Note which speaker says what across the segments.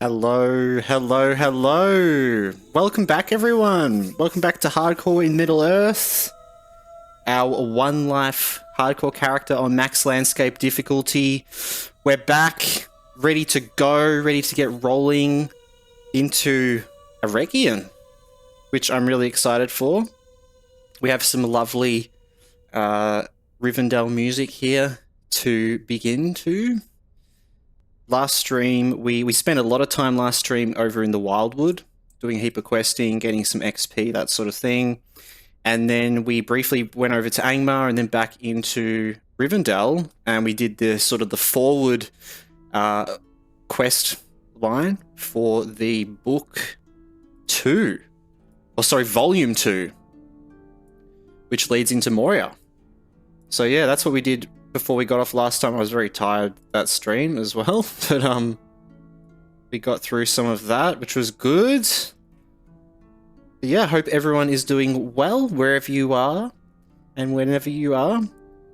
Speaker 1: Hello, hello, hello. Welcome back, everyone. Welcome back to Hardcore in Middle-earth. Our one life hardcore character on max landscape difficulty. We're back, ready to go, ready to get rolling into Eregion, which I'm really excited for. We have some lovely Rivendell music here to begin to. Last stream, we spent a lot of time last stream over in the Wildwood, doing a heap of questing, getting some XP, that sort of thing. And then we briefly went over to Angmar and then back into Rivendell, and we did the sort of the forward quest line for the book 2. Or sorry, volume 2, which leads into Moria. So yeah, that's what we did before we got off last time. I was very tired that stream as well, but we got through some of that, which was good. But yeah, I hope everyone is doing well wherever you are and whenever you are.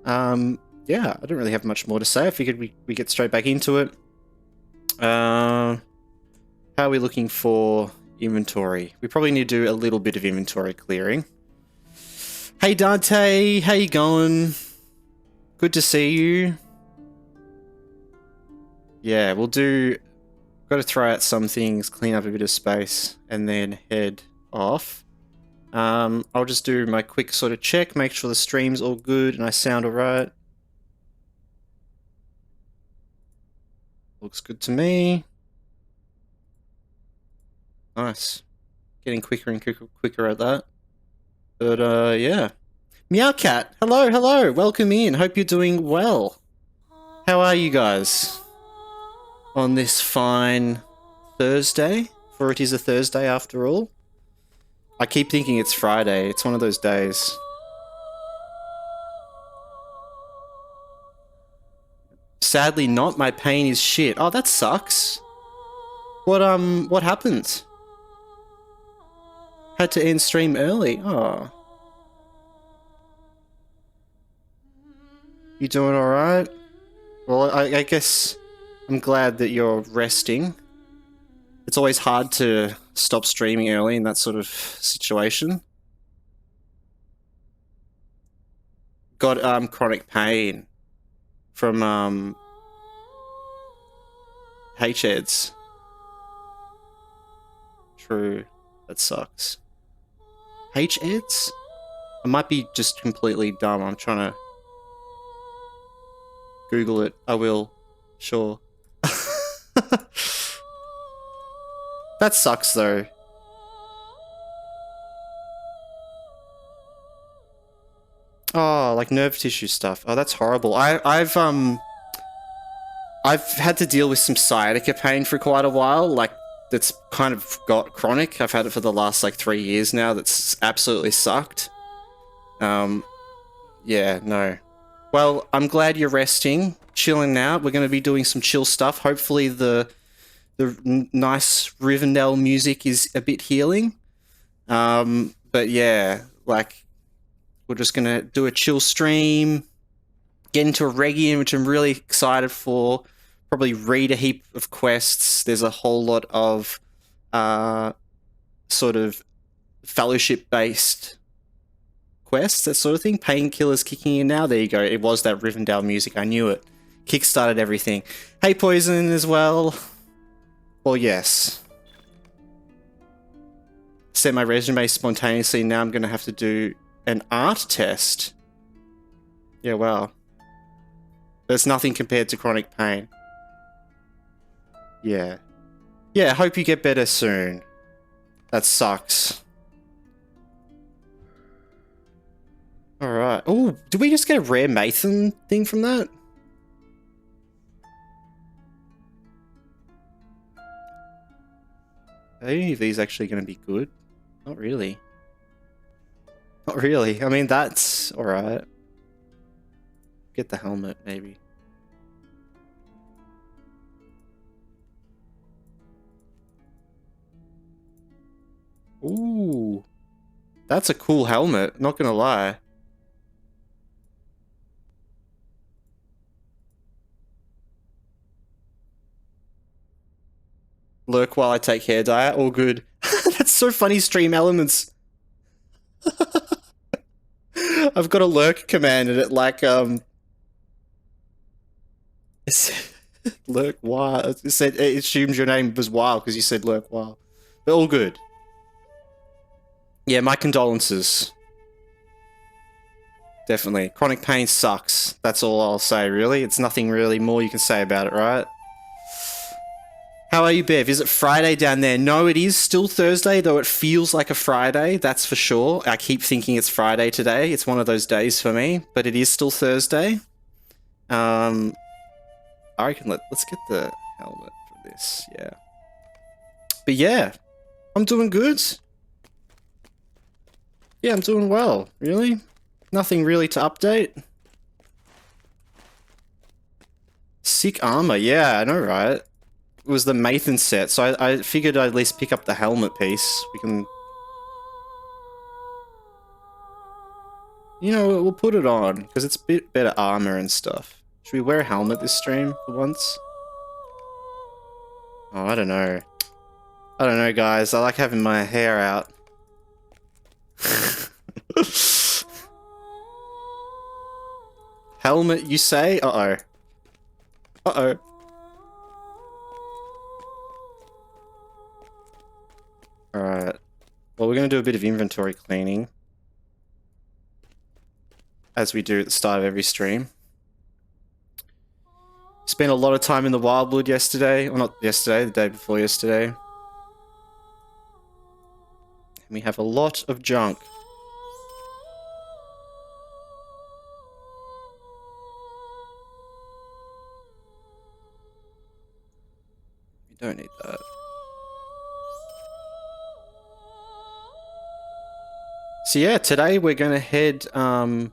Speaker 1: Yeah, I don't really have much more to say. I figured we get straight back into it. How are we looking for inventory? We probably need to do a little bit of inventory clearing. Hey Dante, how you going? Good to see you. Yeah, we'll do... Got to throw out some things, clean up a bit of space, and then head off. I'll just do my quick sort of check, make sure the stream's all good and I sound alright. Looks good to me. Nice. Getting quicker and quicker at that. But, yeah. Meowcat, hello, hello, welcome in. Hope you're doing well. How are you guys on this fine Thursday? For it is a Thursday after all. I keep thinking it's Friday. It's one of those days. Sadly not. My pain is shit. Oh, that sucks. What happened? Had to end stream early. Oh. You doing alright? Well, I guess I'm glad that you're resting. It's always hard to stop streaming early in that sort of situation. Got chronic pain from H-Eds. True. That sucks. H-Eds? I might be just completely dumb. I'm trying to Google it. I will. Sure. That sucks though. Oh, like nerve tissue stuff. Oh, that's horrible. I've had to deal with some sciatica pain for quite a while. Like, that's kind of got chronic. I've had it for the last like 3 years now. That's absolutely sucked. Yeah, no. Well, I'm glad you're resting, chilling out. We're going to be doing some chill stuff. Hopefully the nice Rivendell music is a bit healing. But yeah, like, we're just going to do a chill stream, get into Eregion, which I'm really excited for. Probably read a heap of quests. There's a whole lot of sort of fellowship-based quests, that sort of thing. Painkillers kicking in now. There you go. It was that Rivendell music. I knew it. Kickstarted everything. Hey, Poison as well. Well, yes. Set my resume spontaneously. Now I'm going to have to do an art test. Yeah, wow. There's nothing compared to chronic pain. Yeah. Yeah, hope you get better soon. That sucks. Alright. Oh, did we just get a rare Mathan thing from that? Are any of these actually going to be good? Not really. Not really. I mean, that's alright. Get the helmet, maybe. Ooh. That's a cool helmet, not gonna lie. Lurk while I take hair dye. All good. That's so funny, stream elements. I've got a lurk command and it like lurk while it said it assumes your name was while because you said lurk while. But all good. Yeah, my condolences. Definitely. Chronic pain sucks. That's all I'll say, really. It's nothing really more you can say about it, right? How are you, Bev? Is it Friday down there? No, it is still Thursday, though it feels like a Friday, that's for sure. I keep thinking it's Friday today. It's one of those days for me, but it is still Thursday. I reckon let's get the helmet for this, yeah. But yeah, I'm doing good. Yeah, I'm doing well, really. Nothing really to update. Sick armor, yeah, I know, right? It was the Mathan set, so I figured I'd at least pick up the helmet piece. We can... You know, we'll put it on, because it's a bit better armor and stuff. Should we wear a helmet this stream for once? Oh, I don't know. I don't know, guys. I like having my hair out. Helmet, you say? Uh-oh. Uh-oh. Alright. Well, we're going to do a bit of inventory cleaning. As we do at the start of every stream. Spent a lot of time in the Wildwood yesterday. Or not yesterday, the day before yesterday. And we have a lot of junk. We don't need that. So yeah, today we're going to head over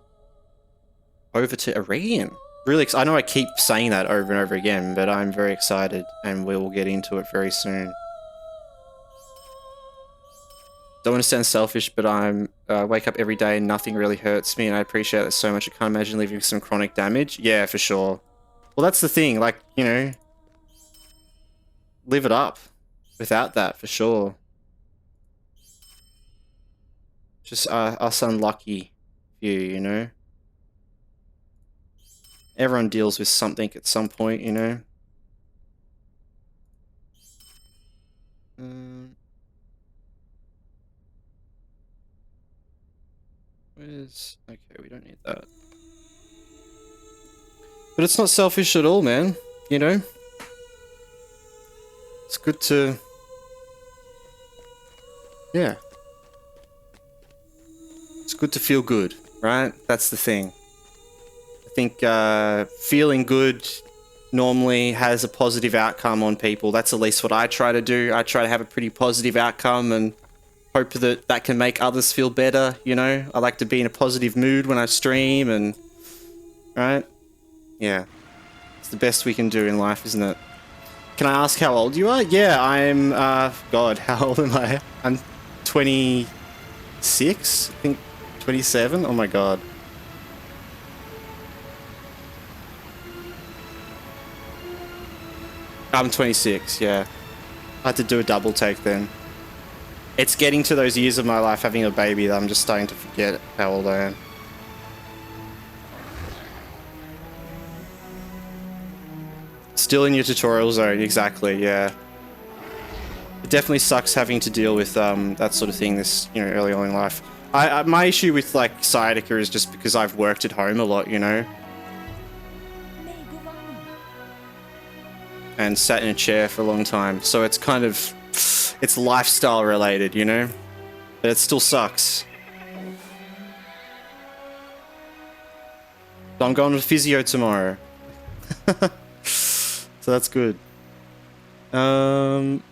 Speaker 1: to Eregion. Really, I know I keep saying that over and over again, but I'm very excited and we will get into it very soon. Don't want to sound selfish, but I'm wake up every day and nothing really hurts me and I appreciate that so much. I can't imagine leaving some chronic damage. Yeah, for sure. Well, that's the thing, like, you know, live it up without that, for sure. Just us unlucky few, you know? Everyone deals with something at some point, you know? Where's... Okay, we don't need that. But it's not selfish at all, man. You know? It's good to... Yeah. It's good to feel good, right? That's the thing. I think feeling good normally has a positive outcome on people. That's at least what I try to do. I try to have a pretty positive outcome and hope that that can make others feel better, you know? I like to be in a positive mood when I stream and... Right? Yeah. It's the best we can do in life, isn't it? Can I ask how old you are? Yeah, I'm... God, how old am I? I'm 26? I think 27? Oh my god. I'm 26, yeah. I had to do a double take then. It's getting to those years of my life having a baby that I'm just starting to forget how old I am. Still in your tutorial zone, exactly, yeah. It definitely sucks having to deal with that sort of thing this, you know, early on in life. My issue with, like, sciatica is just because I've worked at home a lot, you know? And sat in a chair for a long time, so it's kind of... It's lifestyle related, you know? But it still sucks. So I'm going to physio tomorrow. So that's good. Alright.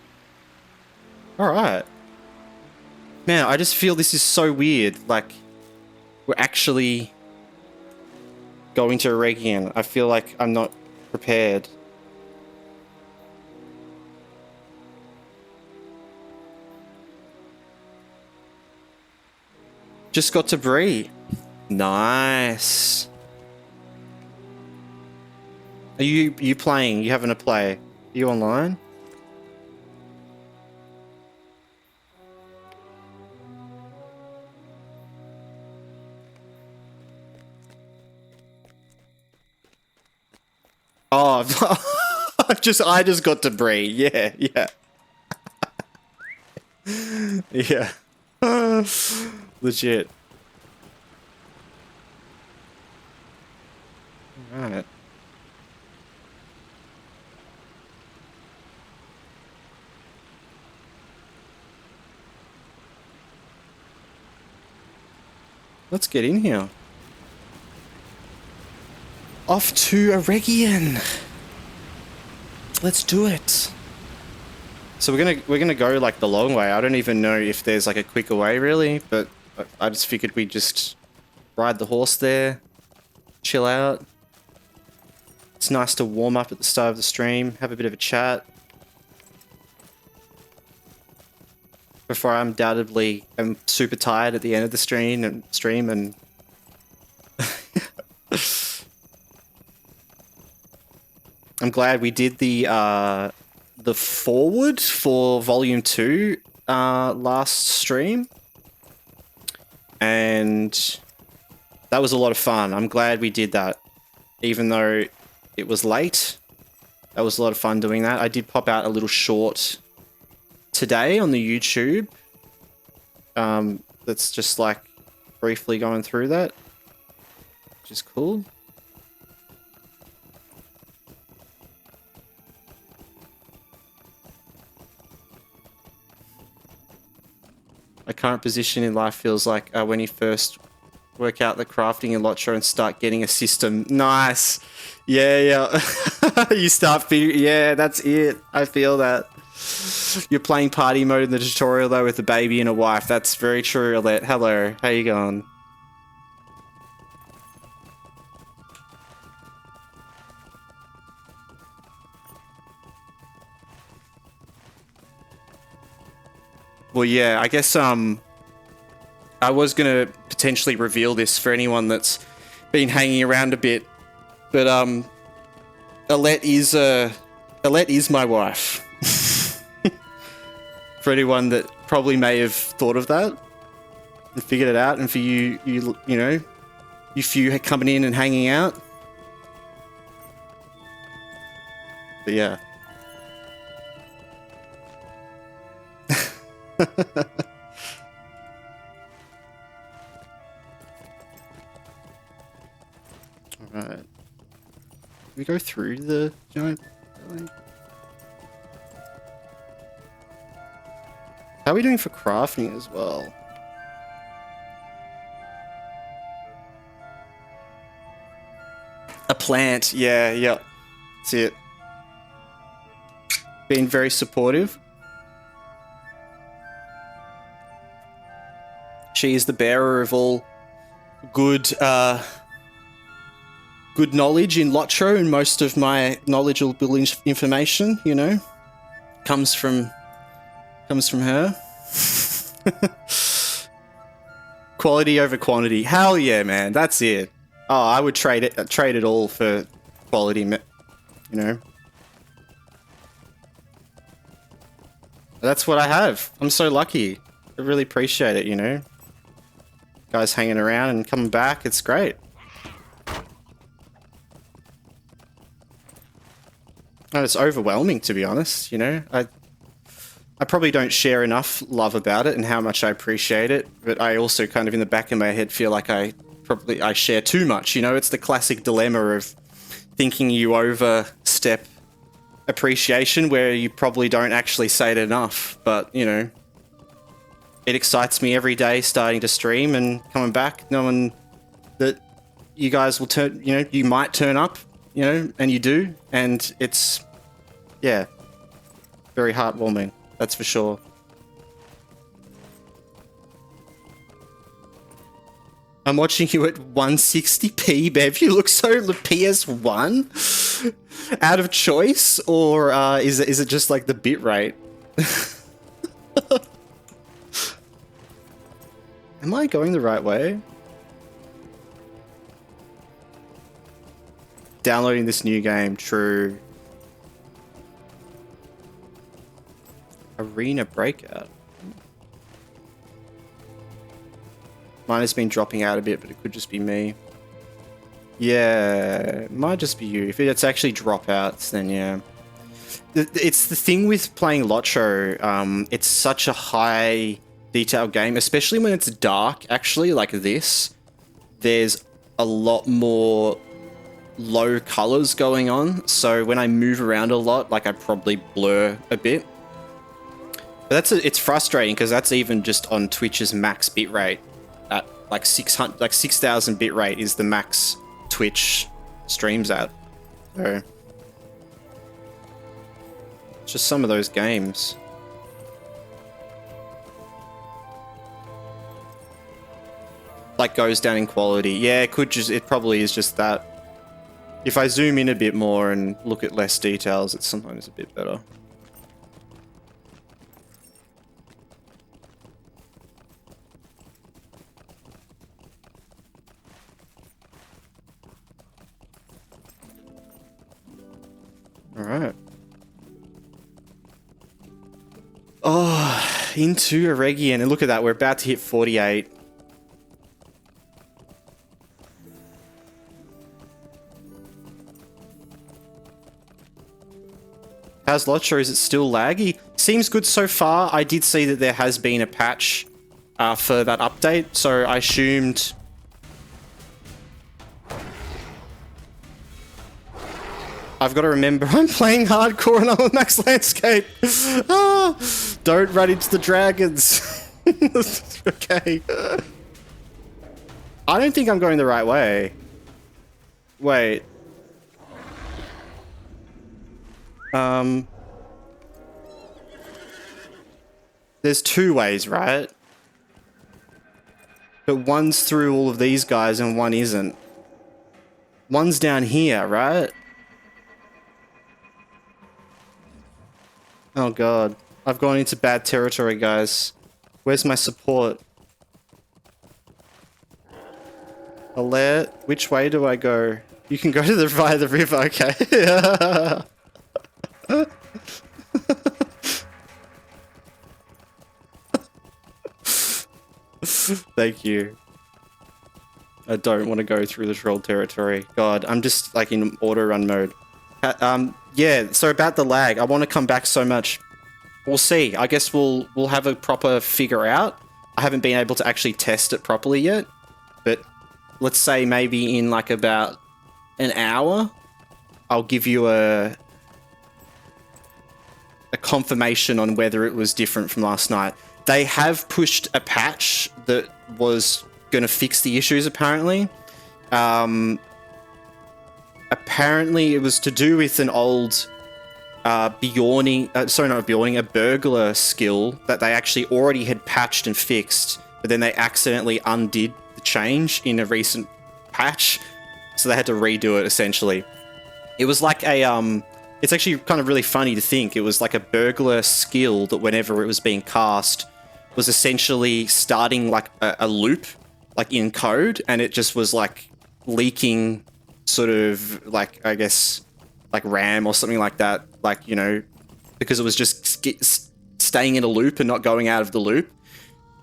Speaker 1: Man, I just feel this is so weird. Like, we're actually going to Eregion. I feel like I'm not prepared. Just got to Bree. Nice. Are you playing? You having a play? Are you online? Oh, I just got debris. Yeah, yeah. Yeah. Legit. Alright. Let's get in here. Off to Eregion. Let's do it. So we're gonna go like the long way. I don't even know if there's like a quicker way really, but I just figured we'd just ride the horse there, chill out. It's nice to warm up at the start of the stream, have a bit of a chat. Before I undoubtedly am super tired at the end of the stream and I'm glad we did the forward for Volume 2 last stream. And that was a lot of fun. I'm glad we did that. Even though it was late, that was a lot of fun doing that. I did pop out a little short today on the YouTube. That's just like briefly going through that, which is cool. My current position in life feels like when you first work out the crafting in LOTRO and start getting a system. Nice. Yeah, yeah. You start figuring, yeah, that's it. I feel that. You're playing party mode in the tutorial though with a baby and a wife. That's very true, Alette. Hello, how you going? Well, yeah, I guess I was gonna potentially reveal this for anyone that's been hanging around a bit, but Alette is my wife. For anyone that probably may have thought of that and figured it out, and for you know, you few coming in and hanging out. But yeah. Alright. We go through the giant building. How are we doing for crafting as well? A plant, yeah, yeah. That's it. Being very supportive. She is the bearer of all good good knowledge in LOTRO, and most of my knowledgeable information, you know, comes from her. Quality over quantity. Hell yeah, man. That's it. Oh, I would trade it all for quality, you know. That's what I have. I'm so lucky. I really appreciate it, you know. Guys hanging around and coming back, it's great. And it's overwhelming, to be honest, you know. I probably don't share enough love about it and how much I appreciate it, but I also kind of in the back of my head feel like I share too much, you know. It's the classic dilemma of thinking you overstep appreciation where you probably don't actually say it enough, but, you know, it excites me every day starting to stream and coming back, knowing that you guys will turn, you know, you might turn up, you know, and you do, and it's, yeah, very heartwarming, that's for sure. I'm watching you at 160p, Bev. You look so PS1 out of choice, or is it just like the bit rate? Am I going the right way? Downloading this new game, true. Arena Breakout. Mine has been dropping out a bit, but it could just be me. Yeah, it might just be you. If it's actually dropouts, then yeah. It's the thing with playing LOTRO, it's such a high detail game, especially when it's dark, actually, like this. There's a lot more low colors going on, so when I move around a lot, like I probably blur a bit. But it's frustrating because that's even just on Twitch's max bitrate at like 6,000 bitrate is the max Twitch streams at. So it's just some of those games. Like goes down in quality. Yeah, it probably is just that. If I zoom in a bit more and look at less details, it's sometimes a bit better. Alright. Oh, into Eregion. And look at that, we're about to hit 48. How's LOTRO? Is it still laggy? Seems good so far. I did see that there has been a patch for that update, so I assumed... I've got to remember, I'm playing hardcore and I'm on max landscape. Ah, don't run into the dragons. Okay. I don't think I'm going the right way. Wait. There's two ways, right? But one's through all of these guys and one isn't. One's down here, right? Oh god. I've gone into bad territory, guys. Where's my support? Alert, which way do I go? You can go to via the river, okay. Thank you. I don't want to go through the troll territory. God, I'm just like in auto run mode. Yeah, so about the lag, I want to come back so much. We'll see. I guess we'll have a proper figure out. I haven't been able to actually test it properly yet, but let's say maybe in like about an hour, I'll give you a confirmation on whether it was different from last night. They have pushed a patch that was going to fix the issues, apparently. Apparently, it was to do with an old a burglar skill that they actually already had patched and fixed, but then they accidentally undid the change in a recent patch, so they had to redo it, essentially. It was like a, it's actually kind of really funny to think, it was like a burglar skill that whenever it was being cast, was essentially starting like a loop, like in code, and it just was like leaking sort of like, I guess, like RAM or something like that, like, you know, because it was just staying in a loop and not going out of the loop.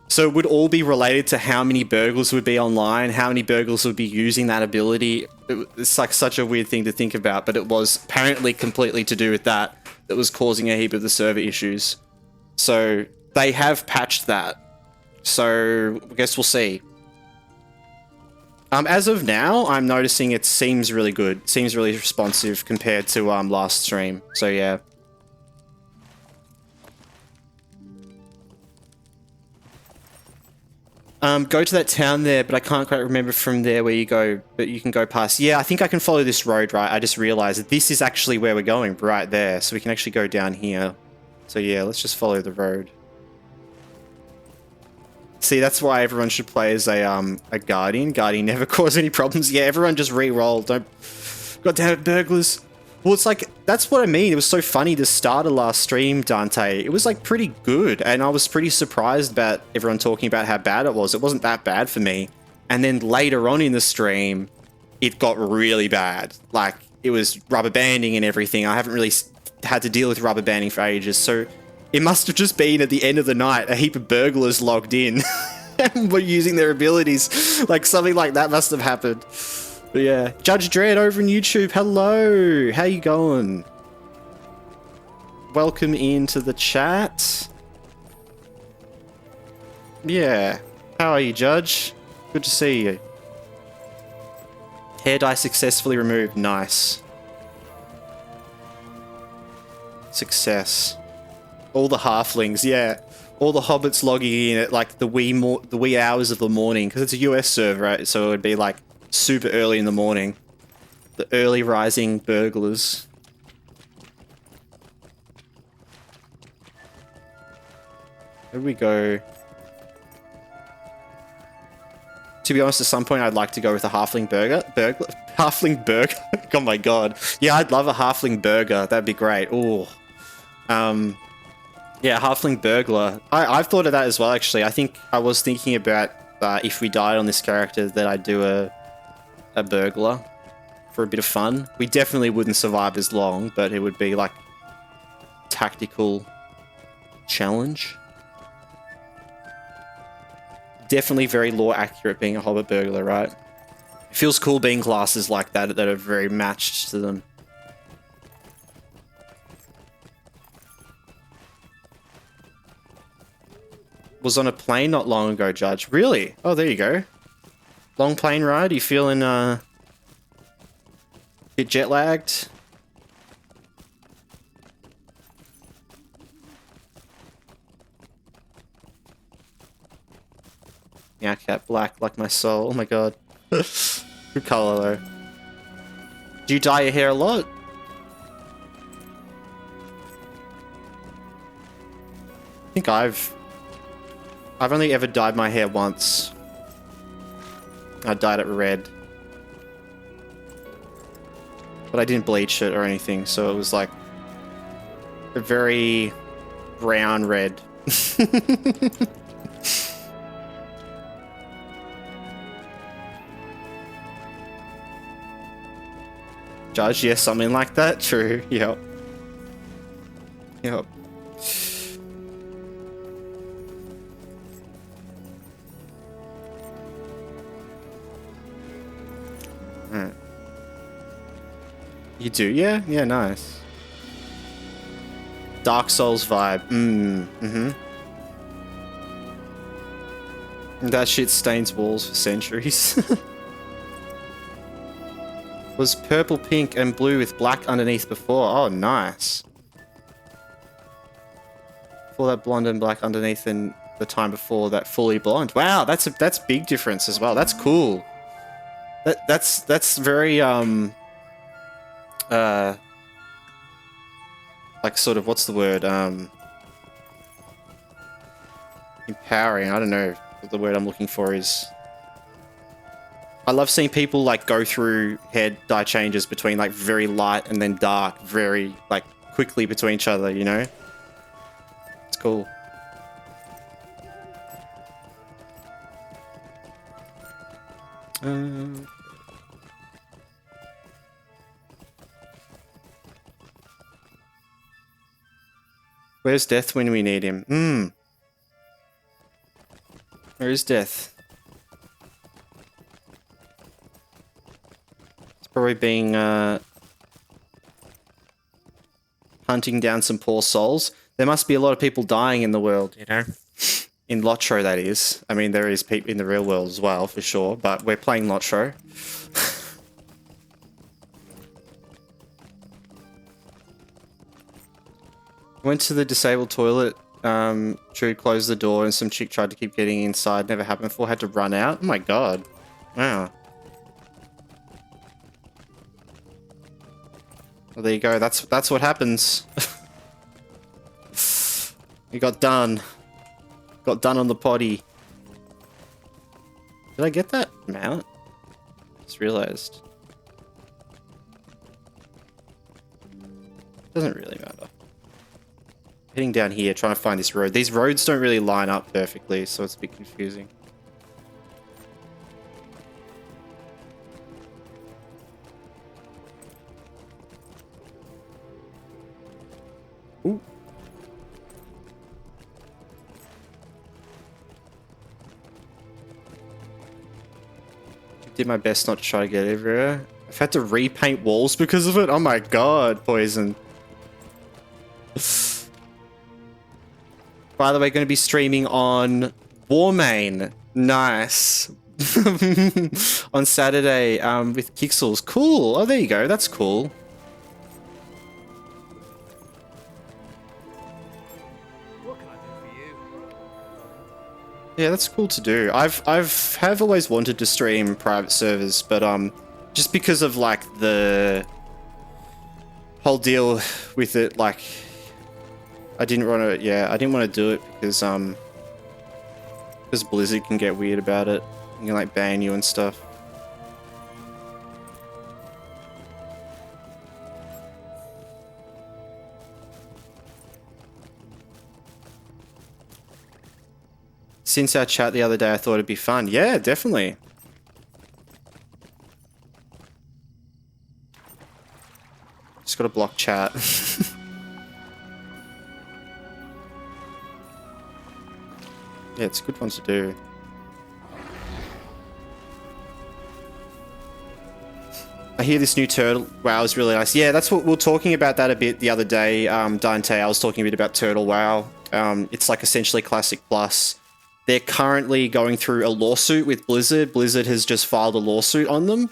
Speaker 1: So it would all be related to how many burglars would be online, how many burglars would be using that ability. It's like such a weird thing to think about, but it was apparently completely to do with that was causing a heap of the server issues. So they have patched that. So I guess we'll see. As of now, I'm noticing it seems really good. It seems really responsive compared to last stream. So yeah. Go to that town there, but I can't quite remember from there where you go, but you can go past. Yeah, I think I can follow this road, right? I just realized that this is actually where we're going, right there. So we can actually go down here. So yeah, let's just follow the road. See, that's why everyone should play as a Guardian. Guardian never cause any problems. Yeah, everyone just re-roll. Don't... God damn it, burglars. Well, it's like, that's what I mean. It was so funny the start of last stream, Dante. It was like pretty good, and I was pretty surprised about everyone talking about how bad it was. It wasn't that bad for me. And then later on in the stream, it got really bad. Like, it was rubber banding and everything. I haven't really had to deal with rubber banding for ages, so it must have just been at the end of the night, a heap of burglars logged in and were using their abilities. Like, something like that must have happened. But yeah, Judge Dredd over on YouTube. Hello, how you going? Welcome into the chat. Yeah, how are you, Judge? Good to see you. Hair dye successfully removed. Nice. Success. All the halflings, yeah. All the hobbits logging in at like the wee hours of the morning, because it's a US server, right? So it would be like super early in the morning. The early rising burglars. Here we go. To be honest, at some point I'd like to go with a halfling burger. Halfling burger? Oh my god. Yeah, I'd love a halfling burger. That'd be great. Ooh. Yeah, halfling burglar. I've thought of that as well, actually. I think I was thinking about if we died on this character that I'd do a burglar for a bit of fun. We definitely wouldn't survive as long, but it would be like tactical challenge. Definitely very lore accurate being a hobbit burglar, right? It feels cool being classes like that that are very matched to them. Was on a plane not long ago, Judge. Really? Oh, there you go. Long plane ride? You feeling a bit jet lagged? Yeah, cat black like my soul. Oh my god. Good color though. Do you dye your hair a lot? I think I've only ever dyed my hair once. I dyed it red. But I didn't bleach it or anything, so it was like a very brown red. Judge, yes, something like that. True. Yep. Yep. Alright. You do? Yeah? Yeah, nice. Dark Souls vibe. Mm-hmm. That shit stains walls for centuries. Was purple, pink, and blue with black underneath before. Oh, nice. Before that blonde and black underneath, and the time before that fully blonde. Wow, that's big difference as well. That's cool. That's very like sort of, what's the word? Empowering. I don't know what the word I'm looking for is. I love seeing people like go through hair dye changes between like very light and then dark very like quickly between each other, you know? It's cool. Where's Death when we need him? Where is Death? Probably being hunting down some poor souls. There must be a lot of people dying in the world, you know? In LOTRO, that is. I mean, there is people in the real world as well, for sure, but we're playing LOTRO. Went to the disabled toilet. Drew closed the door and some chick tried to keep getting inside. Never happened before. Had to run out. Oh my god. Wow. Well, there you go. That's what happens. You got done. Got done on the potty. Did I get that mount? Just realized. Doesn't really matter. Heading down here, trying to find this road. These roads don't really line up perfectly, so it's a bit confusing. Ooh. Did my best not to try to get everywhere. I've had to repaint walls because of it. Oh my god, Poison. By the way, going to be streaming on Warmane. Nice. On Saturday with Kixels. Cool. Oh, there you go. That's cool. Yeah, that's cool to do. I've always wanted to stream private servers, but just because of like the whole deal with it, like I didn't want to do it because Blizzard can get weird about it. You can like ban you and stuff. Since our chat the other day, I thought it'd be fun. Yeah, definitely. Just gotta block chat. Yeah, it's a good one to do. I hear this new turtle WoW is really nice. Yeah, that's what we were talking about that a bit the other day, Dante. I was talking a bit about Turtle WoW. It's like essentially Classic Plus. They're currently going through a lawsuit with Blizzard. Blizzard has just filed a lawsuit on them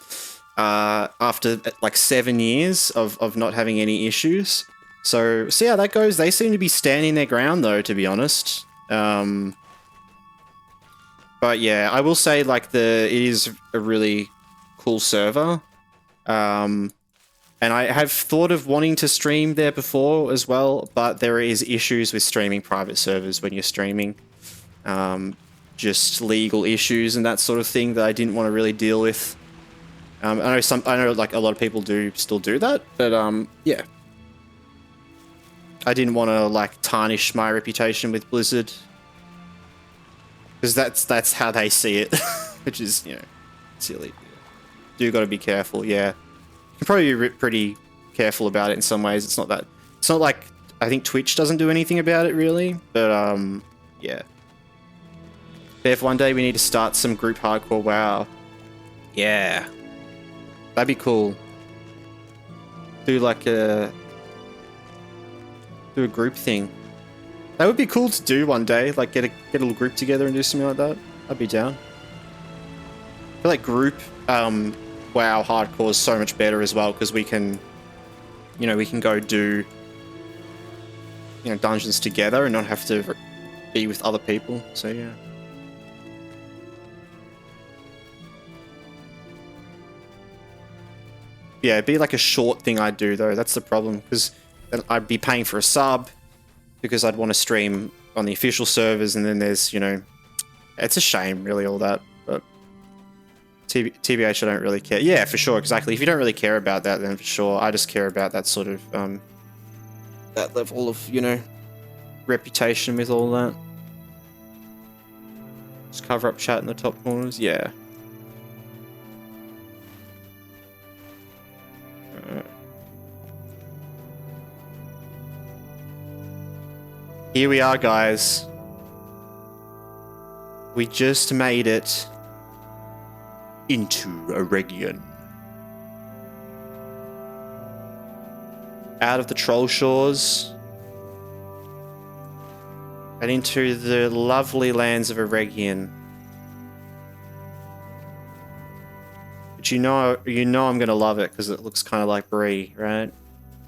Speaker 1: after like 7 years of not having any issues. So see how that goes. They seem to be standing their ground though, to be honest. But yeah, I will say like it is a really cool server. And I have thought of wanting to stream there before as well, but there is issues with streaming private servers when you're streaming. Just legal issues and that sort of thing that I didn't want to really deal with. I know like a lot of people still do that, but yeah. I didn't want to like tarnish my reputation with Blizzard. Because that's how they see it, which is, you know, silly. Do got to be careful, yeah. You can probably be pretty careful about it in some ways. It's not like, I think Twitch doesn't do anything about it really, but yeah. Bev, one day we need to start some group hardcore WoW. Yeah. That'd be cool. Do a group thing. That would be cool to do one day. Like get a little group together and do something like that. I'd be down. I feel like group WoW hardcore is so much better as well because we can go do dungeons together and not have to be with other people. So yeah. Yeah, it'd be like a short thing I'd do though. That's the problem because I'd be paying for a sub because I'd want to stream on the official servers, and then there's it's a shame really all that. But TBH, I don't really care. Yeah, for sure, exactly. If you don't really care about that, then for sure, I just care about that sort of that level of reputation with all that. Just cover up chat in the top corners. Yeah. Here we are, guys. We just made it into Eregion. Out of the troll shores and into the lovely lands of Eregion. But you know I'm gonna love it because it looks kind of like Bree, right?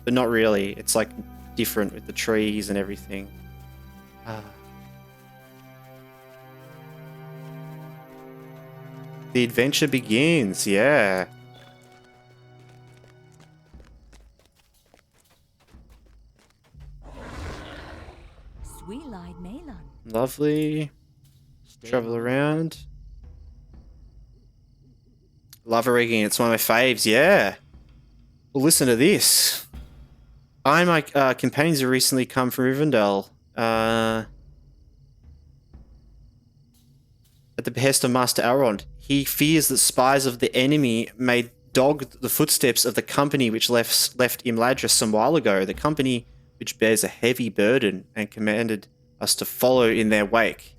Speaker 1: But not really. It's like different with the trees and everything. The adventure begins, yeah. Lovely. Travel around. Love Eregion, it's one of my faves, yeah. Well, listen to this. My companions have recently come from Rivendell. At the behest of Master Elrond, he fears that spies of the enemy may dog the footsteps of the company which left Imladris some while ago, the company which bears a heavy burden, and commanded us to follow in their wake.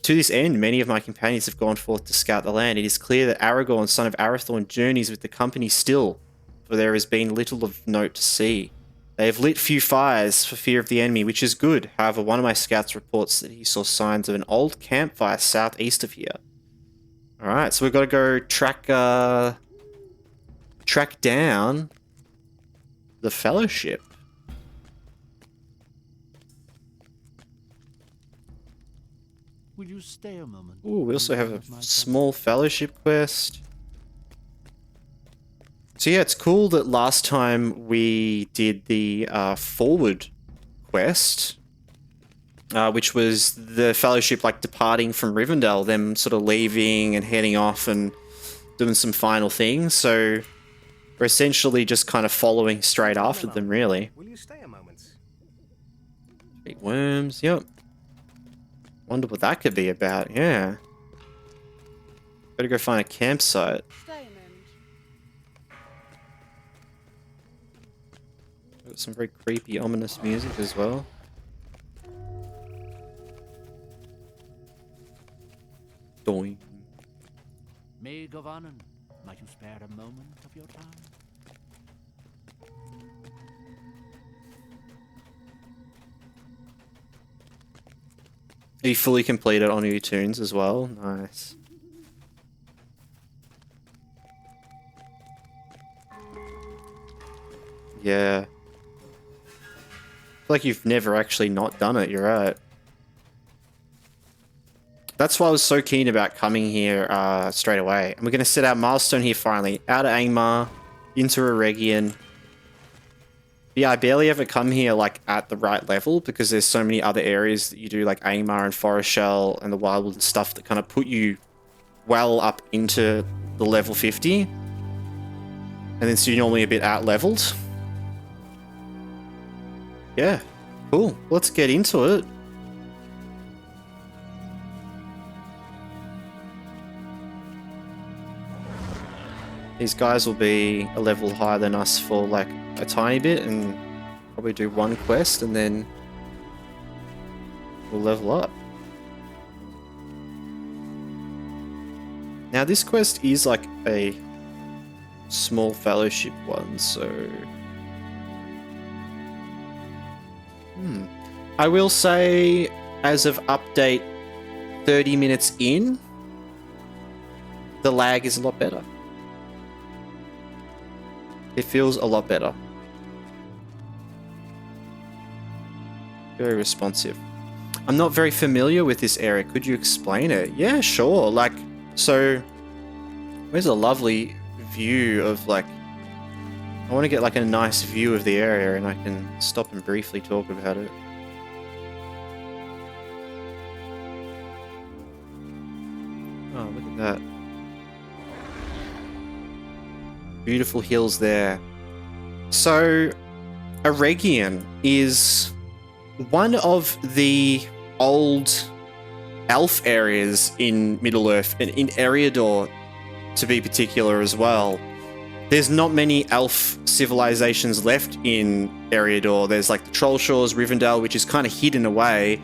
Speaker 1: To this end, many of my companions have gone forth to scout the land. It is clear that Aragorn, son of Arathorn, journeys with the company still, for there has been little of note to see. They have lit few fires for fear of the enemy, which is good. However, one of my scouts reports that he saw signs of an old campfire southeast of here. Alright, so we've got to go track down the Fellowship.
Speaker 2: Will you stay a moment?
Speaker 1: Ooh, we also have a small Fellowship quest. So yeah, it's cool that last time we did the forward quest, which was the Fellowship like departing from Rivendell, them sort of leaving and heading off and doing some final things. So we're essentially just kind of following straight after them, really.
Speaker 3: Will you stay a moment?
Speaker 1: Big worms, yep. Wonder what that could be about, yeah. Better go find a campsite. Got some very creepy, ominous music as well. Doing.
Speaker 2: May Govanen, might you spare a moment of your time?
Speaker 1: Are you fully completed on your tunes as well? Nice. Yeah. Like you've never actually not done it, you're right. That's why I was so keen about coming here straight away. And we're going to set our milestone here finally. Out of Angmar, into Eregion. Yeah, I barely ever come here like at the right level because there's so many other areas that you do like Angmar and Forest Shell and the Wildwood and stuff that kind of put you well up into the level 50. And then so you're normally a bit out-leveled. Yeah, cool. Let's get into it. These guys will be a level higher than us for like a tiny bit and probably do one quest and then we'll level up. Now this quest is like a small Fellowship one, so... I will say, as of update 30 minutes in, the lag is a lot better. It feels a lot better. Very responsive. I'm not very familiar with this area. Could you explain it? Yeah, sure. Like, so, there's a lovely view of like, I want to get like a nice view of the area and I can stop and briefly talk about it. Oh, look at that. Beautiful hills there. So, Eregion is one of the old elf areas in Middle-earth, and in Eriador to be particular as well. There's not many elf civilizations left in Eriador. There's like the Trollshores, Rivendell, which is kind of hidden away,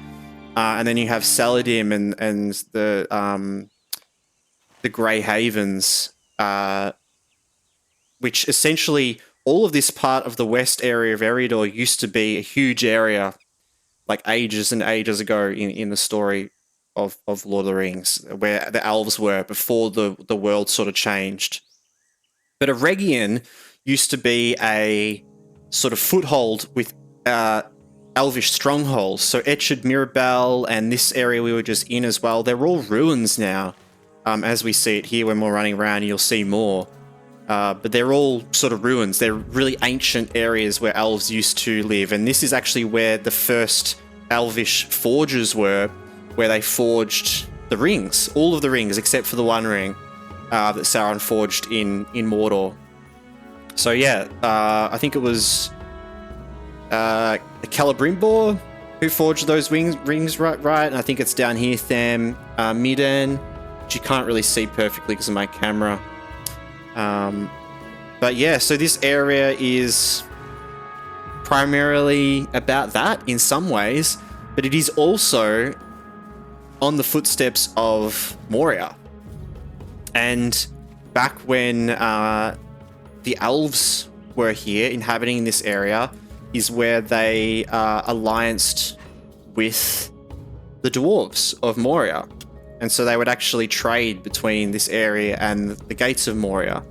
Speaker 1: and then you have Saladim and the Grey Havens, which essentially all of this part of the west area of Eriador used to be a huge area, like ages and ages ago in the story of Lord of the Rings, where the elves were before the world sort of changed. But Eregion used to be a sort of foothold with Elvish strongholds. So Etchard, Mirabel, and this area we were just in as well, they're all ruins now. As we see it here when we're running around, you'll see more. But they're all sort of ruins. They're really ancient areas where elves used to live. And this is actually where the first Elvish forges were, where they forged the rings. All of the rings, except for the one ring that Sauron forged in Mordor. So yeah, I think it was Celebrimbor who forged those rings, right? And I think it's down here, Tham Midan, which you can't really see perfectly because of my camera. But yeah, so this area is primarily about that in some ways, but it is also on the footsteps of Moria. And back when the elves were here inhabiting this area is where they allianced with the dwarves of Moria. And so they would actually trade between this area and the gates of Moria.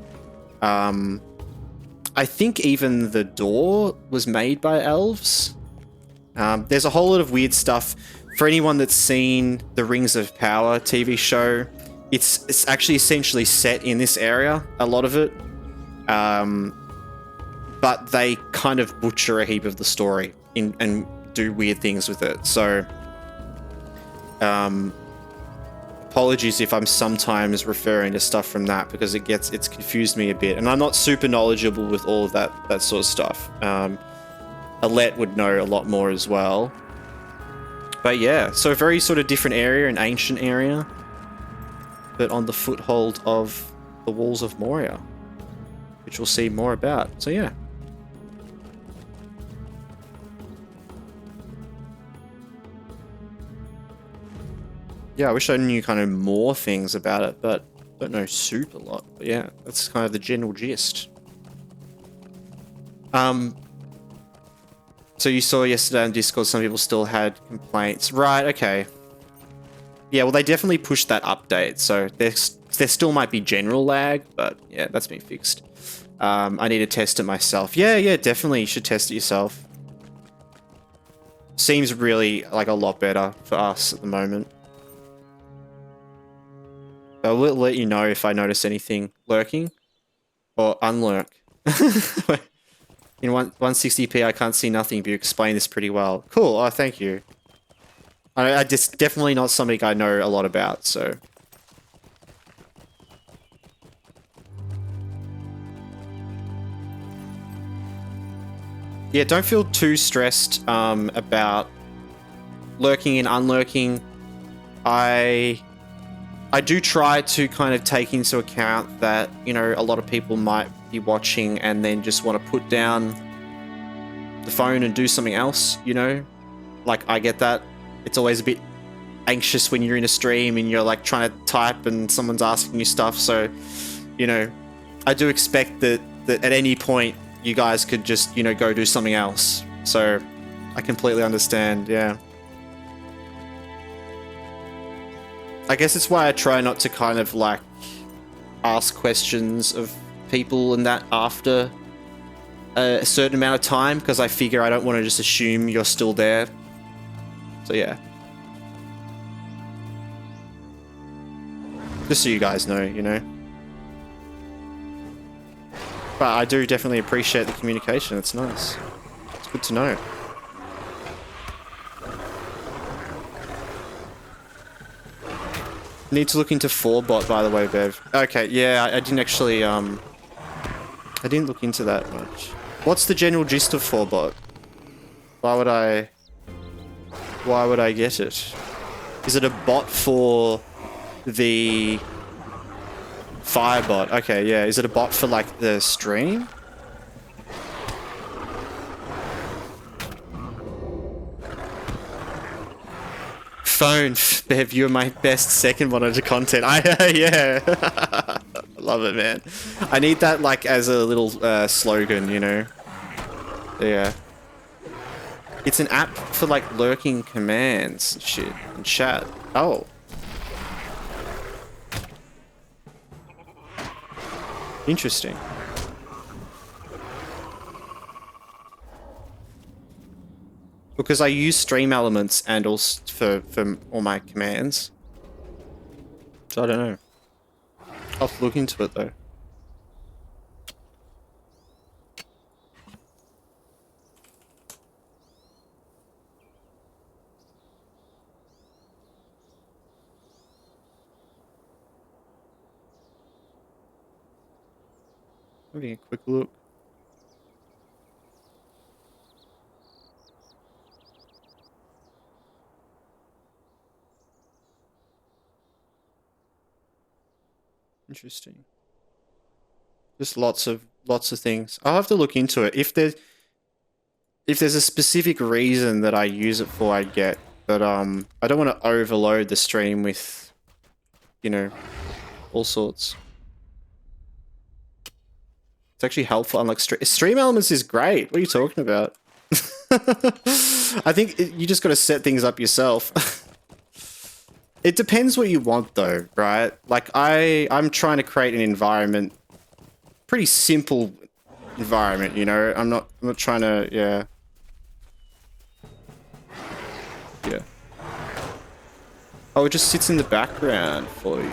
Speaker 1: I think even the door was made by elves. There's a whole lot of weird stuff. For anyone that's seen the Rings of Power TV show, it's actually essentially set in this area, a lot of it. But they kind of butcher a heap of the story and do weird things with it. So, apologies if I'm sometimes referring to stuff from that, because it's confused me a bit, and I'm not super knowledgeable with all of that sort of stuff. Alette would know a lot more as well. But yeah, so a very sort of different area, an ancient area, but on the foothold of the walls of Moria, which we'll see more about. So yeah. Yeah, I wish I knew kind of more things about it, but I don't know super lot. But yeah, that's kind of the general gist. So you saw yesterday on Discord some people still had complaints. Right, okay. Yeah, well they definitely pushed that update, so there still might be general lag, but yeah, that's been fixed. I need to test it myself. Yeah, definitely you should test it yourself. Seems really like a lot better for us at the moment. I will let you know if I notice anything lurking or unlurk. In 160p, I can't see nothing, but you explain this pretty well. Cool. Oh, thank you. I just definitely not something I know a lot about, so. Yeah, don't feel too stressed about lurking and unlurking. I do try to kind of take into account that, you know, a lot of people might be watching and then just want to put down the phone and do something else, you know? Like, I get that. It's always a bit anxious when you're in a stream and you're like trying to type and someone's asking you stuff. So, you know, I do expect that at any point you guys could just, you know, go do something else. So I completely understand, yeah. I guess it's why I try not to kind of like ask questions of people and that after a certain amount of time, because I figure I don't want to just assume you're still there. So yeah. Just so you guys know, you know. But I do definitely appreciate the communication. It's nice. It's good to know. Need to look into 4bot, by the way, Bev. Okay, yeah, I didn't actually, I didn't look into that much. What's the general gist of 4bot? Why would I get it? Is it a bot for the Firebot? Okay, yeah. Is it a bot for, like, the stream? Phone, Bev, you're my best second monitor content. Yeah. I love it, man. I need that, like, as a little slogan, you know? Yeah. It's an app for, like, lurking commands and shit in chat. Oh. Interesting. Because I use stream elements and also for all my commands. So I don't know. I'll have to look into it though. Having a quick look. Interesting. Just lots of things. I'll have to look into it. If there's a specific reason that I use it for, I get But I don't want to overload the stream with, you know, all sorts. It's actually helpful. Unlike stream elements is great. What are you talking about? I think you just got to set things up yourself. It depends what you want though, right? Like I'm trying to create an environment, pretty simple environment, you know. I'm not trying to, yeah. Oh, it just sits in the background for you,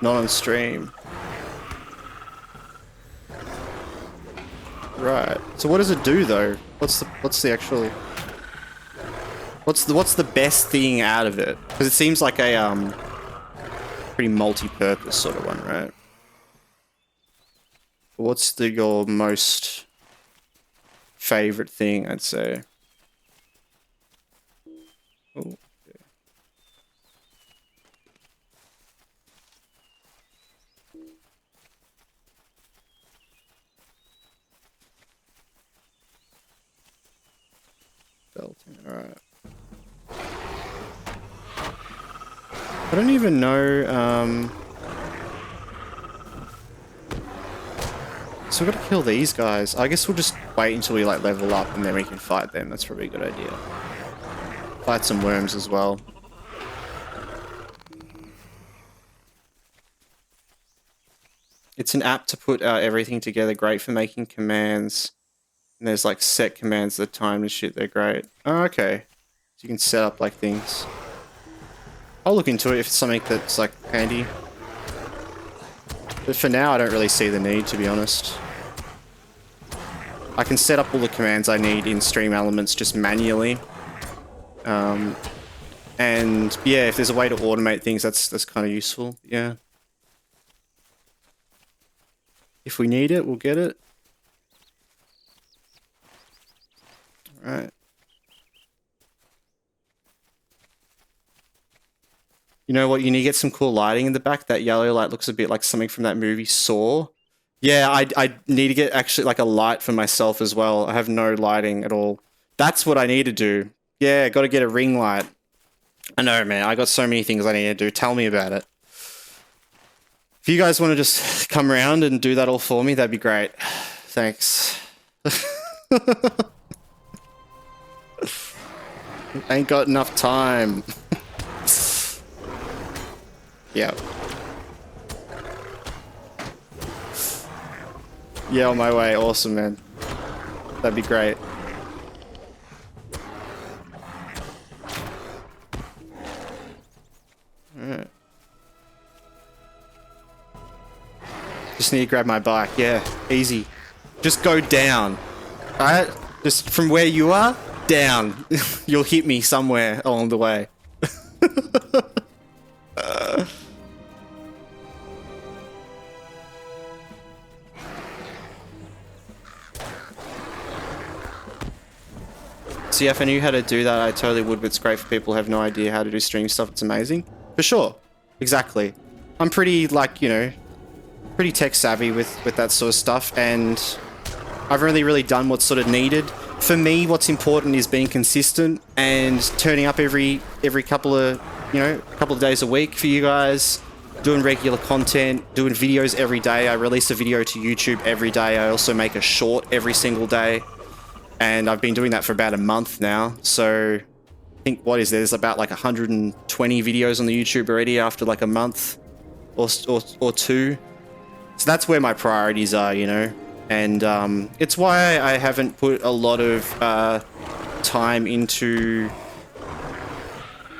Speaker 1: not on stream. Right. So what does it do though? What's the actual? What's the best thing out of it? Because it seems like a pretty multi-purpose sort of one, right? What's your most favorite thing? I'd say. Oh. Alright. I don't even know, so we've got to kill these guys. I guess we'll just wait until we like level up and then we can fight them. That's probably a good idea. Fight some worms as well. It's an app to put everything together. Great for making commands. And there's like set commands that time and shit. They're great. Oh, okay. So you can set up like things. I'll look into it if it's something that's like handy. But for now, I don't really see the need, to be honest. I can set up all the commands I need in Stream Elements just manually. And yeah, if there's a way to automate things, that's kind of useful. Yeah. If we need it, we'll get it. Right. You know what? You need to get some cool lighting in the back. That yellow light looks a bit like something from that movie Saw. Yeah, I need to get actually like a light for myself as well. I have no lighting at all. That's what I need to do. Yeah, got to get a ring light. I know, man. I got so many things I need to do. Tell me about it. If you guys want to just come around and do that all for me, that'd be great. Thanks. Ain't got enough time. Yeah. Yeah, on my way. Awesome, man. That'd be great. Alright. Just need to grab my bike. Yeah, easy. Just go down. Alright? Just from where you are, down. You'll hit me somewhere along the way. So yeah, if I knew how to do that, I totally would, but it's great for people who have no idea how to do stream stuff. It's amazing. For sure. Exactly. I'm pretty, like, you know, pretty tech savvy with that sort of stuff, and I've only really done what's sort of needed. For me, what's important is being consistent and turning up every couple of, you know, couple of days a week for you guys, doing regular content, doing videos every day. I release a video to YouTube every day. I also make a short every single day. And I've been doing that for about a month now. So I think, what is there's about like 120 videos on the YouTube already after like a month or two. So that's where my priorities are, you know. And it's why I haven't put a lot of time into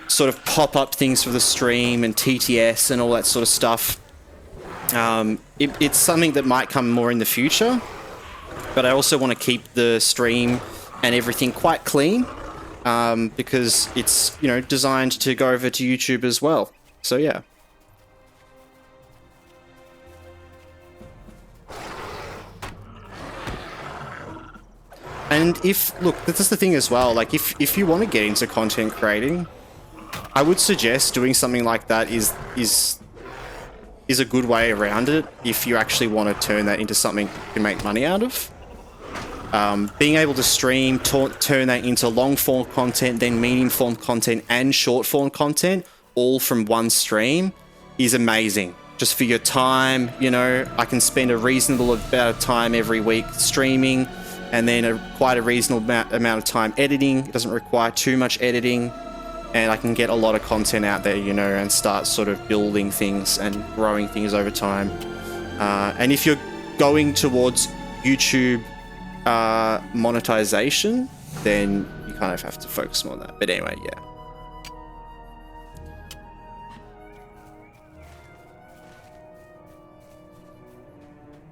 Speaker 1: sort of pop-up things for the stream and TTS and all that sort of stuff. It's something that might come more in the future. But I also want to keep the stream and everything quite clean because it's, you know, designed to go over to YouTube as well. So yeah. And look, that's the thing as well, like if you want to get into content creating, I would suggest doing something like that is a good way around it if you actually want to turn that into something you can make money out of. Being able to stream, turn that into long form content, then medium form content and short form content, all from one stream, is amazing. Just for your time, you know, I can spend a reasonable amount of time every week streaming, and then quite a reasonable amount of time editing. It doesn't require too much editing, and I can get a lot of content out there, you know, and start sort of building things and growing things over time. And if you're going towards YouTube monetization, then you kind of have to focus more on that. But anyway, yeah.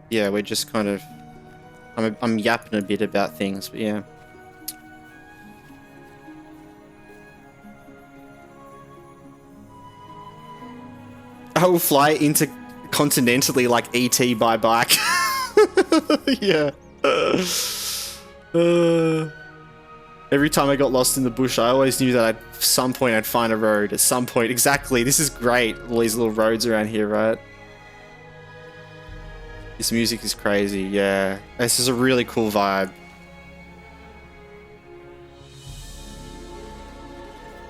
Speaker 1: Yeah, we're just kind of... I'm yapping a bit about things, but yeah. I will fly intercontinentally like ET by bike. Yeah. Every time I got lost in the bush, I always knew that at some point I'd find a road. At some point. Exactly. This is great. All these little roads around here, right? This music is crazy, yeah. This is a really cool vibe.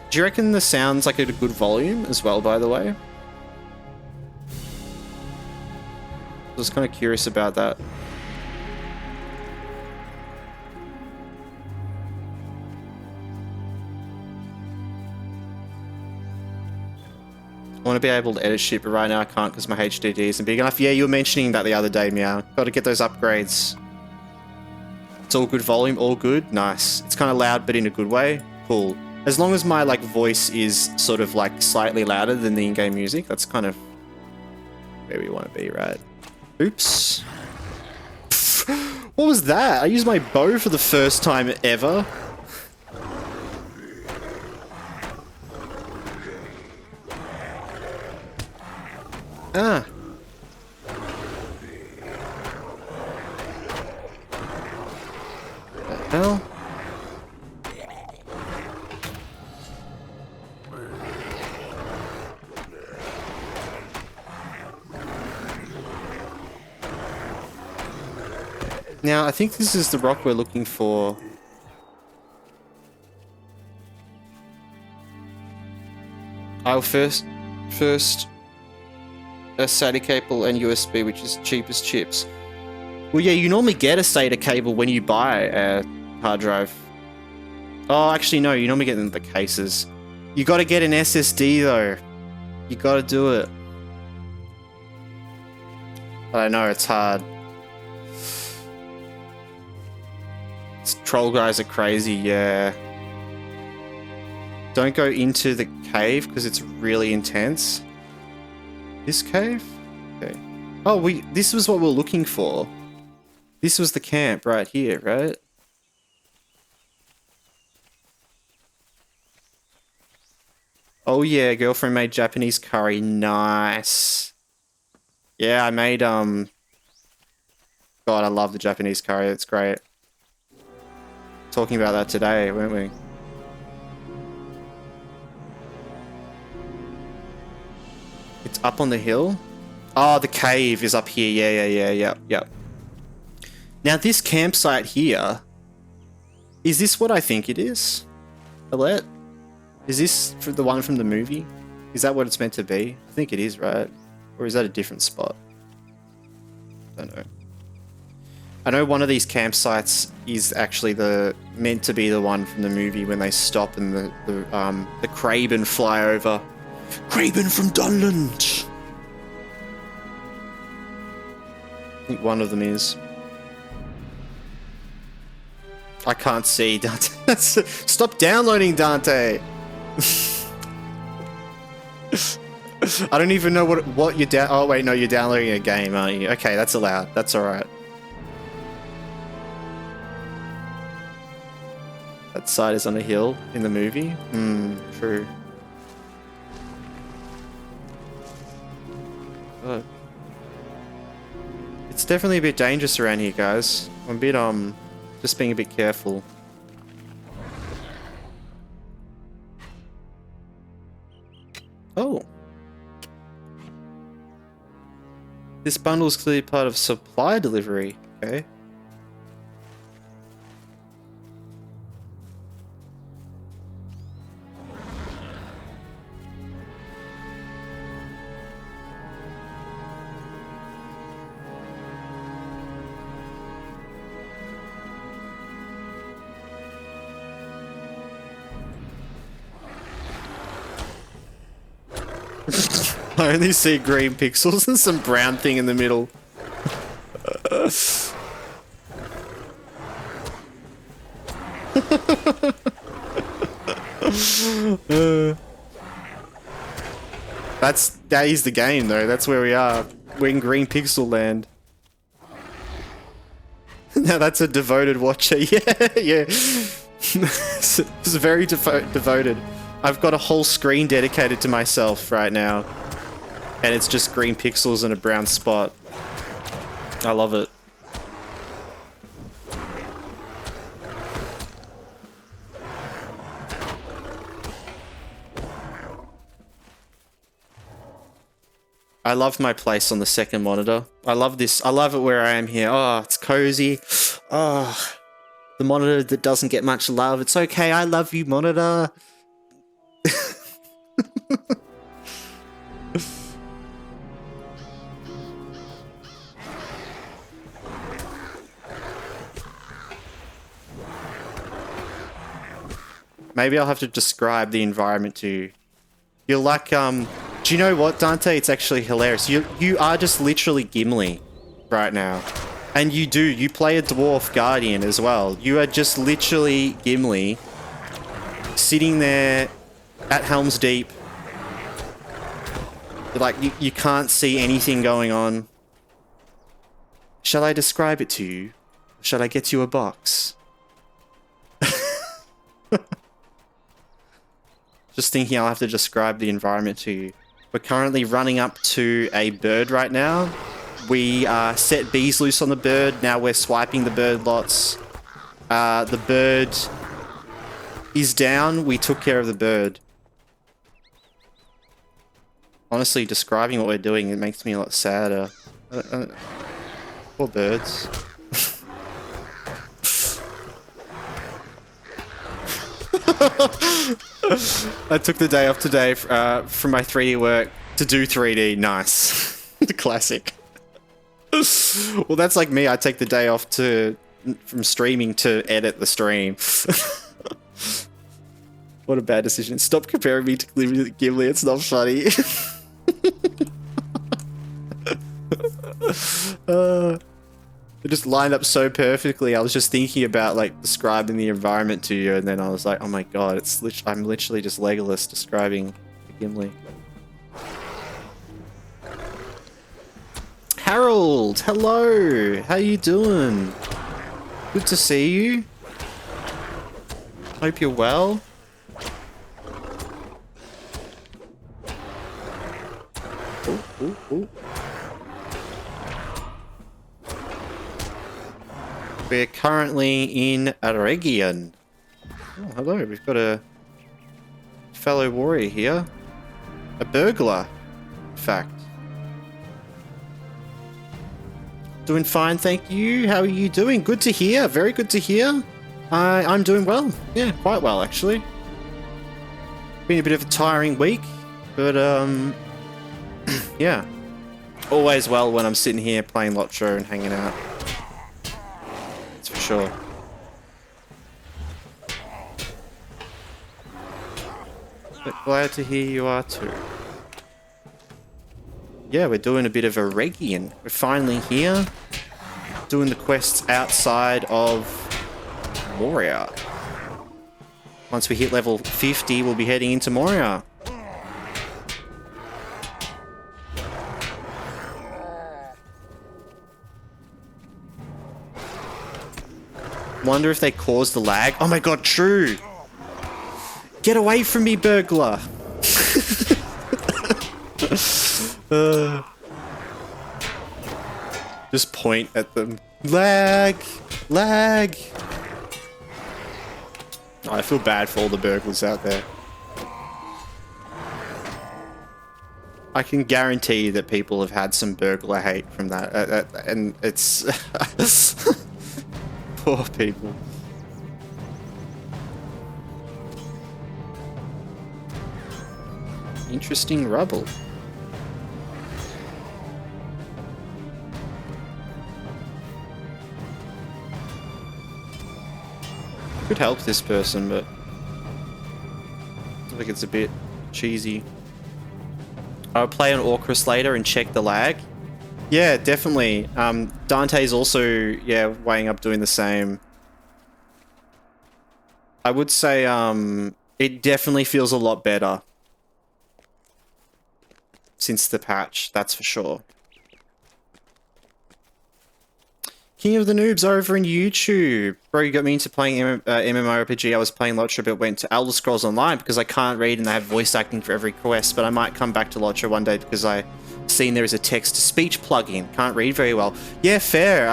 Speaker 1: Do you reckon the sound's like at a good volume as well, by the way? I was kind of curious about that. I want to be able to edit shit, but right now I can't because my HDD isn't big enough. Yeah, you were mentioning that the other day, Meow. Got to get those upgrades. It's all good volume, all good. Nice. It's kind of loud, but in a good way. Cool. As long as my like voice is sort of like slightly louder than the in-game music, that's kind of where we want to be, right? Oops. What was that? I used my bow for the first time ever. Ah. What the hell? Now, I think this is the rock we're looking for. I'll first a SATA cable and USB, which is cheap as chips. Well, yeah, you normally get a SATA cable when you buy a hard drive. Oh, actually, no, you normally get them in the cases. You gotta get an SSD, though. You gotta do it. But I know, it's hard. Troll guys are crazy, yeah. Don't go into the cave, because it's really intense. This cave? Okay. Oh, this was what we're looking for. This was the camp right here, right? Oh yeah, girlfriend made Japanese curry. Nice. Yeah, I made, God, I love the Japanese curry. It's great. Talking about that today, weren't we? It's up on the hill? Oh, the cave is up here. Yeah. Now, this campsite here, is this what I think it is? Alette? Is this the one from the movie? Is that what it's meant to be? I think it is, right? Or is that a different spot? I don't know. I know one of these campsites is actually meant to be the one from the movie when they stop and the Craven fly over. Craven from Dunland! I think one of them is. I can't see, Dante. Stop downloading, Dante! I don't even know what you're down. Oh wait, no, you're downloading a game, aren't you? Okay, that's allowed. That's alright. That side is on a hill in the movie? True. Oh. It's definitely a bit dangerous around here, guys. I'm a bit, just being a bit careful. Oh. This bundle is clearly part of supply delivery. Okay. I only see green pixels and some brown thing in the middle. That is the game though. That's where we are. We're in green pixel land. Now that's a devoted watcher. Yeah, yeah. It's very devoted. I've got a whole screen dedicated to myself right now. And it's just green pixels and a brown spot. I love it. I love my place on the second monitor. I love this. I love it where I am here. Oh, it's cozy. Oh, the monitor that doesn't get much love. It's okay. I love you, monitor. Maybe I'll have to describe the environment to you. You're like, do you know what, Dante? It's actually hilarious. You are just literally Gimli right now. And you play a dwarf guardian as well. You are just literally Gimli sitting there at Helm's Deep. Like, you can't see anything going on. Shall I describe it to you? Shall I get you a box? Just thinking I'll have to describe the environment to you. We're currently running up to a bird right now. We set bees loose on the bird. Now we're swiping the bird lots. The bird is down. We took care of the bird. Honestly, describing what we're doing, it makes me a lot sadder. Poor birds. I took the day off today from my 3D work to do 3D. Nice. The classic. Well, that's like me. I take the day off from streaming to edit the stream. What a bad decision. Stop comparing me to Gimli. It's not funny. It just lined up so perfectly. I was just thinking about like describing the environment to you, and then I was like, "Oh my god, I'm literally just Legolas describing Gimli." Harold, hello. How you doing? Good to see you. Hope you're well. Ooh. We're currently in Eregion. Oh, hello. We've got a fellow warrior here. A burglar, in fact. Doing fine, thank you. How are you doing? Good to hear. Very good to hear. I'm doing well. Yeah, quite well, actually. Been a bit of a tiring week, but, yeah. Always well when I'm sitting here playing LOTRO and hanging out. For sure. But glad to hear you are too. Yeah, we're doing a bit of Eregion. We're finally here. Doing the quests outside of Moria. Once we hit level 50, we'll be heading into Moria. Wonder if they caused the lag. Oh my god, true. Get away from me, burglar. Just point at them. Lag. Oh, I feel bad for all the burglars out there. I can guarantee you that people have had some burglar hate from that. And it's... Poor people. Interesting rubble. Could help this person, but I think it's a bit cheesy. I'll play on Orchrus later and check the lag. Yeah, definitely. Dante's also, yeah, weighing up doing the same. I would say it definitely feels a lot better since the patch, that's for sure. King of the Noobs over in YouTube. Bro, you got me into playing MMORPG. I was playing LOTRO, but went to Elder Scrolls Online because I can't read and they have voice acting for every quest, but I might come back to LOTRO one day because I seen there is a text-to-speech plugin. Can't read very well. Yeah, fair.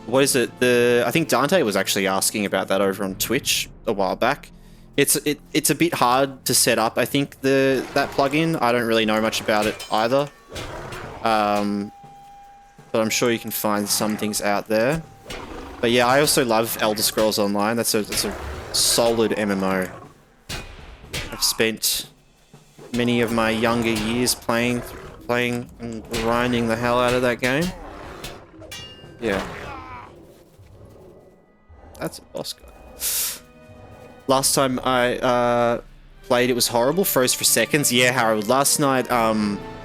Speaker 1: What is it? I think Dante was actually asking about that over on Twitch a while back. It's a bit hard to set up, I think, that plugin. I don't really know much about it either. But I'm sure you can find some things out there. But yeah, I also love Elder Scrolls Online. That's a solid MMO. I've spent many of my younger years playing and grinding the hell out of that game. Yeah. That's a boss guy. Last time I played, it was horrible. Froze for seconds. Yeah, Harold. Last night,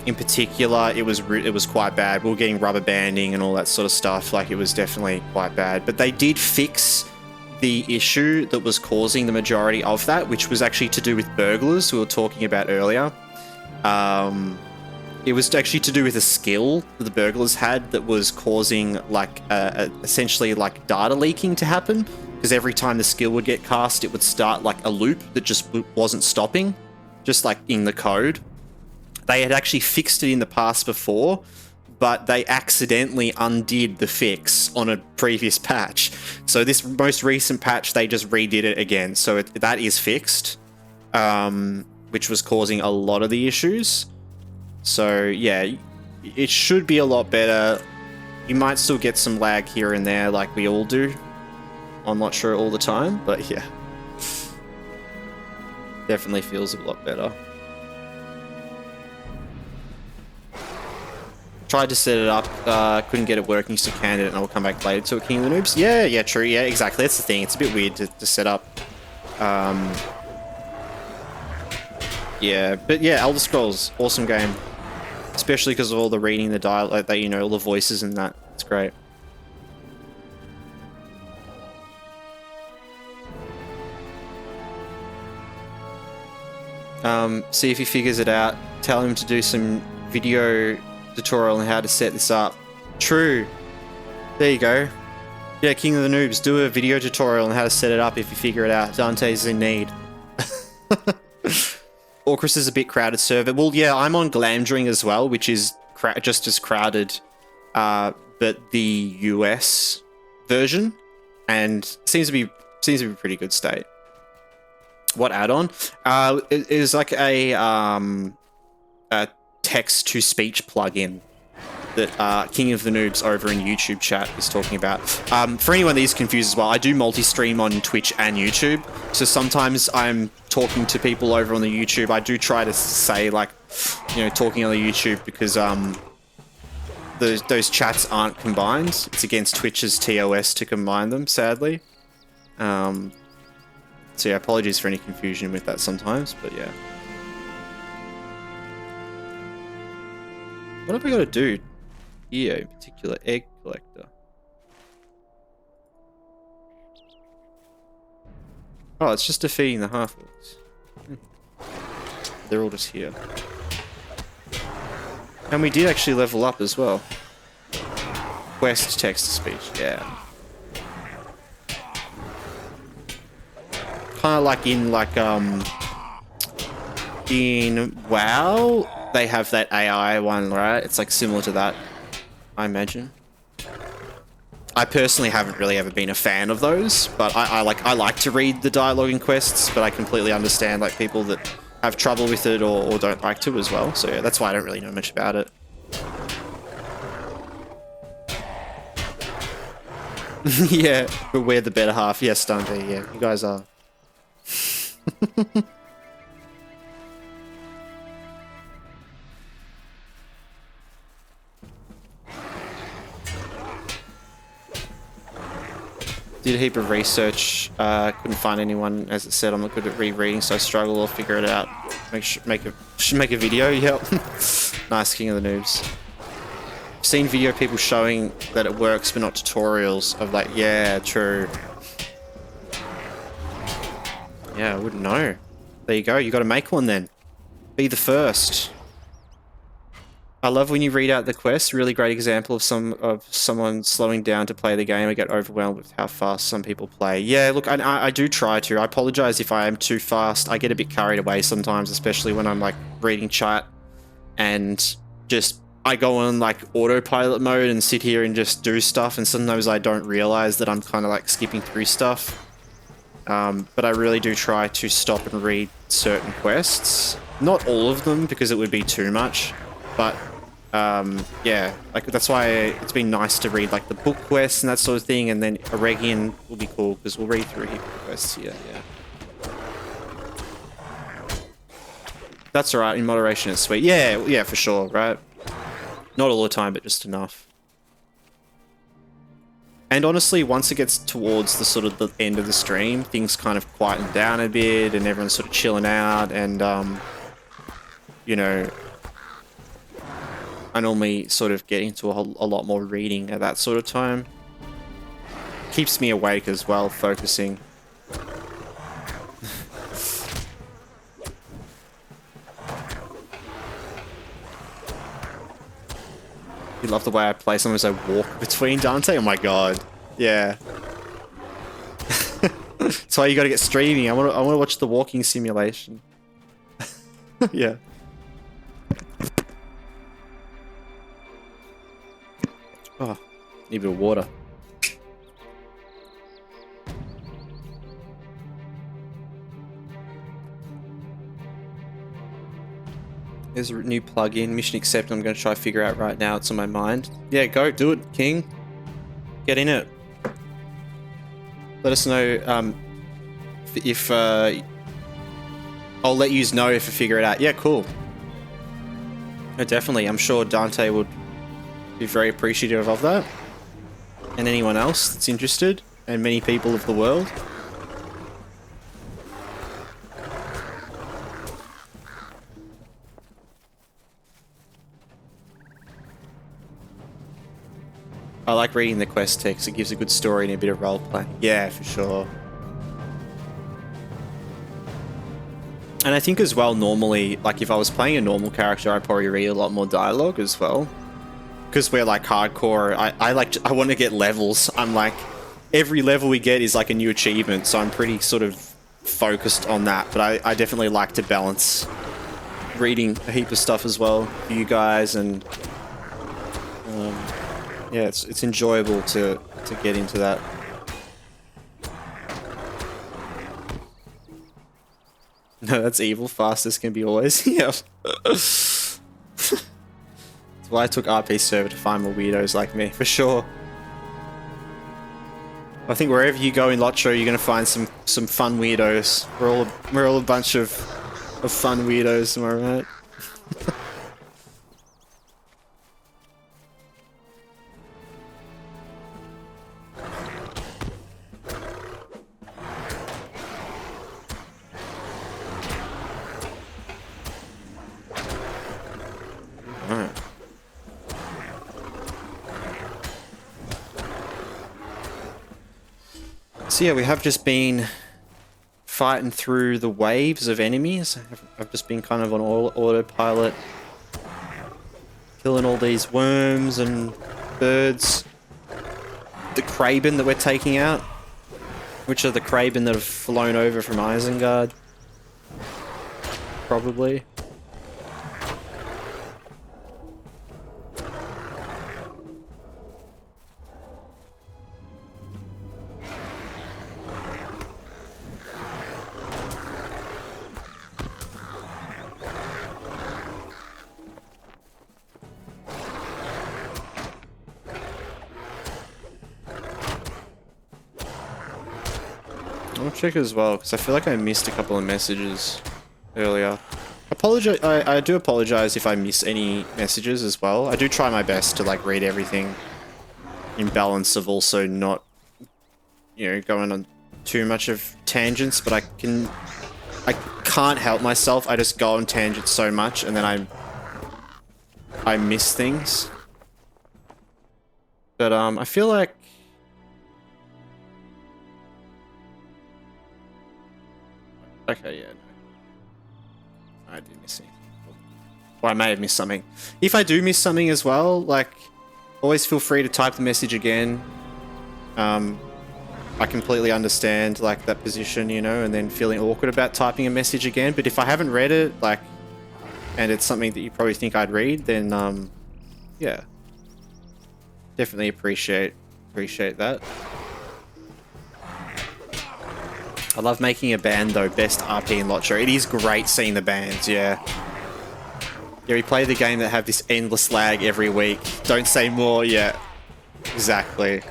Speaker 1: in particular, it was quite bad. We were getting rubber banding and all that sort of stuff. Like, it was definitely quite bad. But they did fix the issue that was causing the majority of that, which was actually to do with burglars we were talking about earlier. It was actually to do with a skill that the burglars had that was causing, like, essentially, like, data leaking to happen. Because every time the skill would get cast, it would start, like, a loop that just wasn't stopping. Just, like, in the code. They had actually fixed it in the past before, but they accidentally undid the fix on a previous patch. So this most recent patch, they just redid it again. So that is fixed, which was causing a lot of the issues. So yeah, it should be a lot better. You might still get some lag here and there like we all do. I'm not sure all the time, but yeah. Definitely feels a lot better. Tried to set it up, couldn't get it working, so canned it, and I'll come back later to a King of the Noobs. Yeah, true, yeah, exactly. That's the thing. It's a bit weird to set up. Yeah, but yeah, Elder Scrolls, awesome game. Especially because of all the reading, the dialogue, that, you know, all the voices and that. It's great. See if he figures it out. Tell him to do some video tutorial on how to set this up. True. There you go. Yeah, King of the Noobs, do a video tutorial on how to set it up if you figure it out. Dante's in need. Orchrus is a bit crowded server. Well, yeah, I'm on Glamdring as well, which is just as crowded, but the US version, and seems to be pretty good state. What add-on? It is like a text-to-speech plugin that King of the Noobs over in YouTube chat is talking about. For anyone that is confused as well, I do multi-stream on Twitch and YouTube, so sometimes I'm talking to people over on the YouTube. I do try to say, like, you know, talking on the YouTube because those chats aren't combined. It's against Twitch's TOS to combine them, sadly. So yeah, apologies for any confusion with that sometimes, but yeah. What have I got to do here in particular? Egg collector. Oh, it's just defeating the half-orcs. They're all just here. And we did actually level up as well. Quest text-to-speech, yeah. Kind of like in WoW, they have that AI one, right? It's like similar to that, I imagine. I personally haven't really ever been a fan of those, but I like to read the dialogue in quests, but I completely understand like people that have trouble with it or don't like to as well. So yeah, that's why I don't really know much about it. Yeah, but we're the better half. Yes, Dante, yeah, you guys are. Did a heap of research. Couldn't find anyone, as it said. I'm not good at rereading, so I struggle to figure it out. Should make a video. Yep. Nice, King of the Noobs. I've seen video people showing that it works, but not tutorials of like, yeah, true. Yeah, I wouldn't know. There you go. You got to make one then. Be the first. I love when you read out the quest. Really great example of someone slowing down to play the game. I get overwhelmed with how fast some people play. Yeah, look, I do try to. I apologize if I am too fast. I get a bit carried away sometimes, especially when I'm like reading chat and just I go on like autopilot mode and sit here and just do stuff. And sometimes I don't realize that I'm kind of like skipping through stuff. But I really do try to stop and read certain quests. Not all of them because it would be too much. But yeah, like that's why it's been nice to read like the book quests and that sort of thing, and then Eregion will be cool because we'll read through a heap of quests here. Yeah, that's alright. In moderation, it's sweet. Yeah, yeah, for sure. Right, not all the time, but just enough. And honestly, once it gets towards the sort of the end of the stream, things kind of quieten down a bit, and everyone's sort of chilling out, and you know. I normally sort of get into a lot more reading at that sort of time. Keeps me awake as well, focusing. You love the way I play. Sometimes I walk between Dante. Oh my god. Yeah. That's why you gotta get streaming. I wanna watch the walking simulation. Yeah. Oh, need a bit of water. There's a new plugin, mission accepted. I'm going to try to figure out right now. It's on my mind. Yeah, go do it, King. Get in it. Let us know if I'll let you know if I figure it out. Yeah, cool. No, definitely. I'm sure Dante would be very appreciative of that, and anyone else that's interested, and many people of the world. I like reading the quest text. It gives a good story and a bit of roleplay. Yeah, for sure. And I think as well, normally, like if I was playing a normal character, I'd probably read a lot more dialogue as well. Because we're like hardcore, I want to get levels. I'm like, every level we get is like a new achievement, so I'm pretty sort of focused on that. But I definitely like to balance reading a heap of stuff as well for you guys, and yeah, it's enjoyable to get into that. No, that's evil. Fastest can be always. Yeah. Well, I took RP server to find more weirdos like me, for sure. I think wherever you go in LOTRO, you're gonna find some fun weirdos. We're all a bunch of fun weirdos, am I right? So yeah, we have just been fighting through the waves of enemies. I've just been kind of on autopilot, killing all these worms and birds. The Kraben that we're taking out, which are the Kraben that have flown over from Isengard, probably. I'll check as well, because I feel like I missed a couple of messages earlier. I do apologize if I miss any messages as well. I do try my best to like read everything in balance of also not, going on too much of tangents, but I can't help myself. I just go on tangents so much, and then I miss things. But I feel like okay, yeah, no. I did miss anything. Or I may have missed something. If I do miss something as well, like, always feel free to type the message again. I completely understand, like, that position, and then feeling awkward about typing a message again. But if I haven't read it, like, and it's something that you probably think I'd read, then, yeah. Definitely appreciate that. I love making a band, though. Best RP in LOTRO. It is great seeing the bands, yeah. Yeah, we play the game that have this endless lag every week. Don't say more, yeah. Exactly.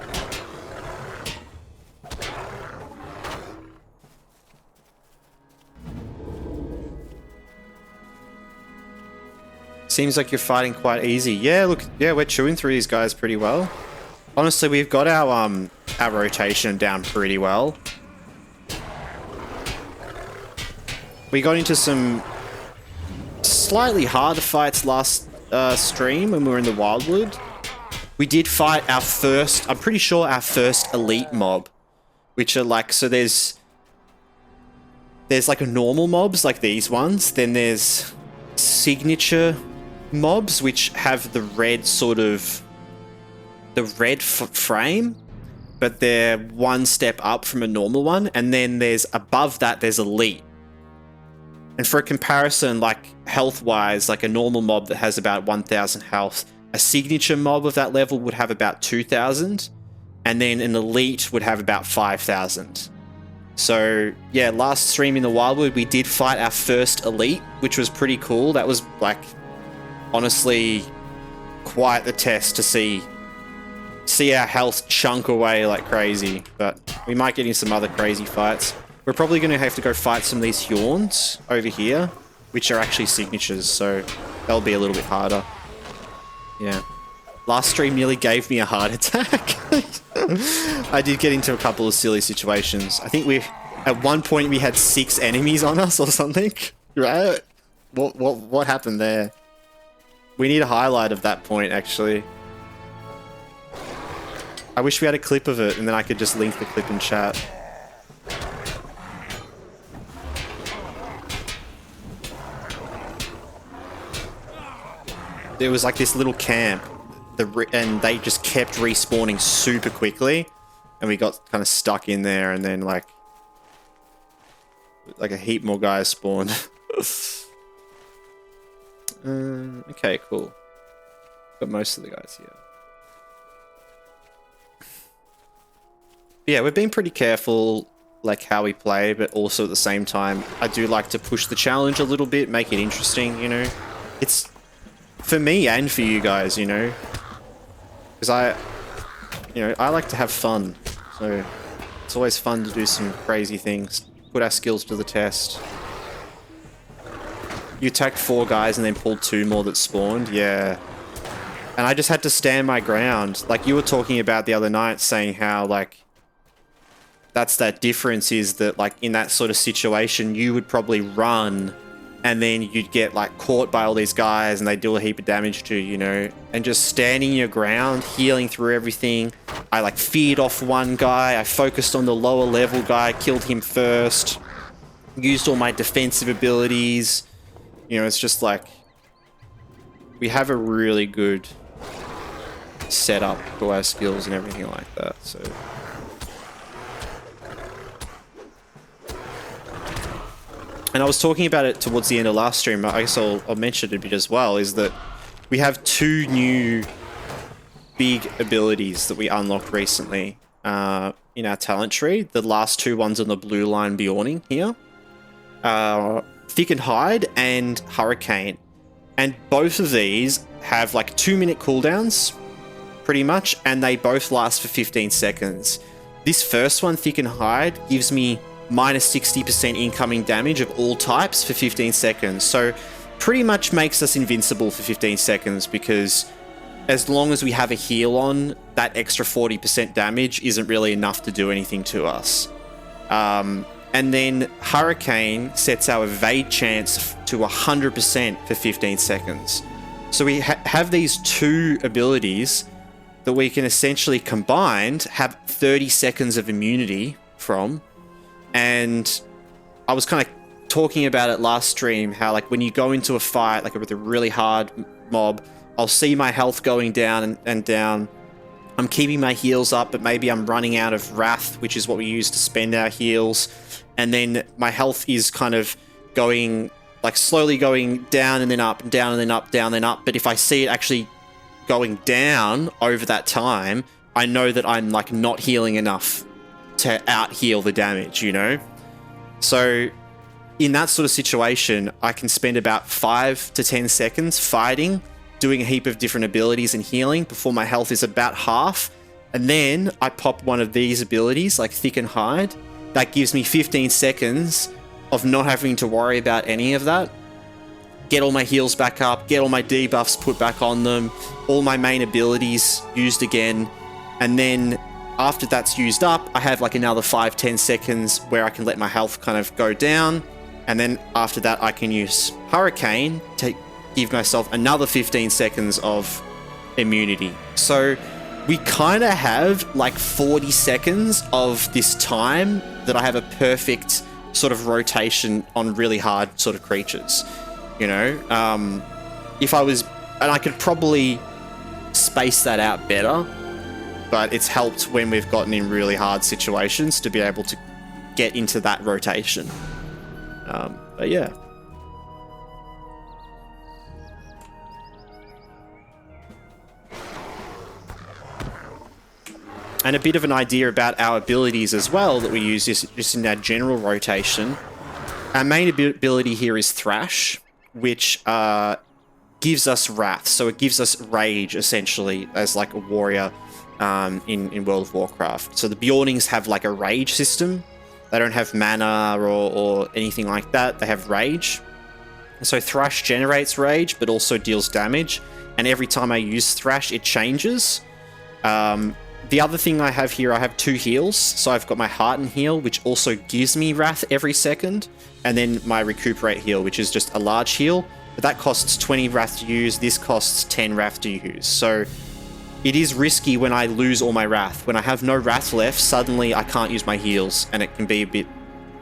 Speaker 1: Seems like you're fighting quite easy. Yeah, look, yeah, we're chewing through these guys pretty well. Honestly, we've got our rotation down pretty well. We got into some slightly harder fights last stream when we were in the Wildwood. We did fight our first, I'm pretty sure our first elite mob, which are like, so there's like a normal mobs like these ones, then there's signature mobs which have the red frame, but they're one step up from a normal one, and then there's above that there's elite. And for a comparison, like health wise, like a normal mob that has about 1000 health, a signature mob of that level would have about 2000, and then an elite would have about 5000. So yeah, last stream in the Wildwood we did fight our first elite, which was pretty cool. That was like honestly quite the test to see our health chunk away like crazy. But we might get in some other crazy fights. We're probably going to have to go fight some of these Hjorns over here, which are actually signatures, so they'll be a little bit harder. Yeah. Last stream nearly gave me a heart attack. I did get into a couple of silly situations. I think at one point we had 6 enemies on us or something, right? What happened there? We need a highlight of that point, actually. I wish we had a clip of it, and then I could just link the clip in chat. There was like this little camp, and they just kept respawning super quickly, and we got kind of stuck in there, and then like a heap more guys spawned. Okay, cool. Got most of the guys here. Yeah, we're being pretty careful, like how we play, but also at the same time, I do like to push the challenge a little bit, make it interesting, It's for me and for you guys, because I like to have fun, so it's always fun to do some crazy things, put our skills to the test. You attacked 4 guys and then pulled 2 more that spawned, yeah. And I just had to stand my ground. Like you were talking about the other night, saying how like that's that difference is that like in that sort of situation you would probably run and then you'd get like caught by all these guys and they do a heap of damage to you, and just standing your ground, healing through everything. I like feared off one guy, I focused on the lower level guy, killed him first, used all my defensive abilities. It's just like we have a really good setup for our skills and everything like that, so. And I was talking about it towards the end of last stream, I guess I'll mention it a bit as well, is that we have 2 new big abilities that we unlocked recently in our talent tree. The last 2 ones on the blue line Bjorning here. Thick and Hide and Hurricane. And both of these have like 2-minute cooldowns, pretty much, and they both last for 15 seconds. This first one, Thick and Hide, gives me minus 60% incoming damage of all types for 15 seconds. So pretty much makes us invincible for 15 seconds because as long as we have a heal on, that extra 40% damage isn't really enough to do anything to us. And then Hurricane sets our evade chance to 100% for 15 seconds. So we have these two abilities that we can essentially combined have 30 seconds of immunity from. And I was kind of talking about it last stream, how like when you go into a fight, like with a really hard mob, I'll see my health going down and down. I'm keeping my heals up, but maybe I'm running out of Wrath, which is what we use to spend our heals. And then my health is kind of going, like slowly going down and then up, and down and then up, down and then up. But if I see it actually going down over that time, I know that I'm like not healing enough to out heal the damage, you know? So in that sort of situation, I can spend about 5 to 10 seconds fighting, doing a heap of different abilities and healing before my health is about half. And then I pop one of these abilities, like Thick and Hide. That gives me 15 seconds of not having to worry about any of that. Get all my heals back up, get all my debuffs put back on them, all my main abilities used again. And then after that's used up, I have like another 5-10 seconds where I can let my health kind of go down. And then after that, I can use Hurricane to give myself another 15 seconds of immunity. So we kind of have like 40 seconds of this time that I have a perfect sort of rotation on really hard sort of creatures, you know? If I was, and I could probably space that out better, but it's helped when we've gotten in really hard situations to be able to get into that rotation. But yeah. And a bit of an idea about our abilities as well that we use just in our general rotation. Our main ability here is Thrash, which gives us Wrath. So it gives us Rage, essentially, as like a warrior in World of Warcraft. So the Bjornings have like a Rage system. They don't have mana or anything like that. They have Rage. So Thrash generates Rage, but also deals damage. And every time I use Thrash, it changes. The other thing I have here, I have 2 heals. So I've got my Hearten heal, which also gives me Wrath every second. And then my Recuperate heal, which is just a large heal. But that costs 20 Wrath to use. This costs 10 Wrath to use. So it is risky when I lose all my Wrath. When I have no Wrath left, suddenly I can't use my heals. And it can be a bit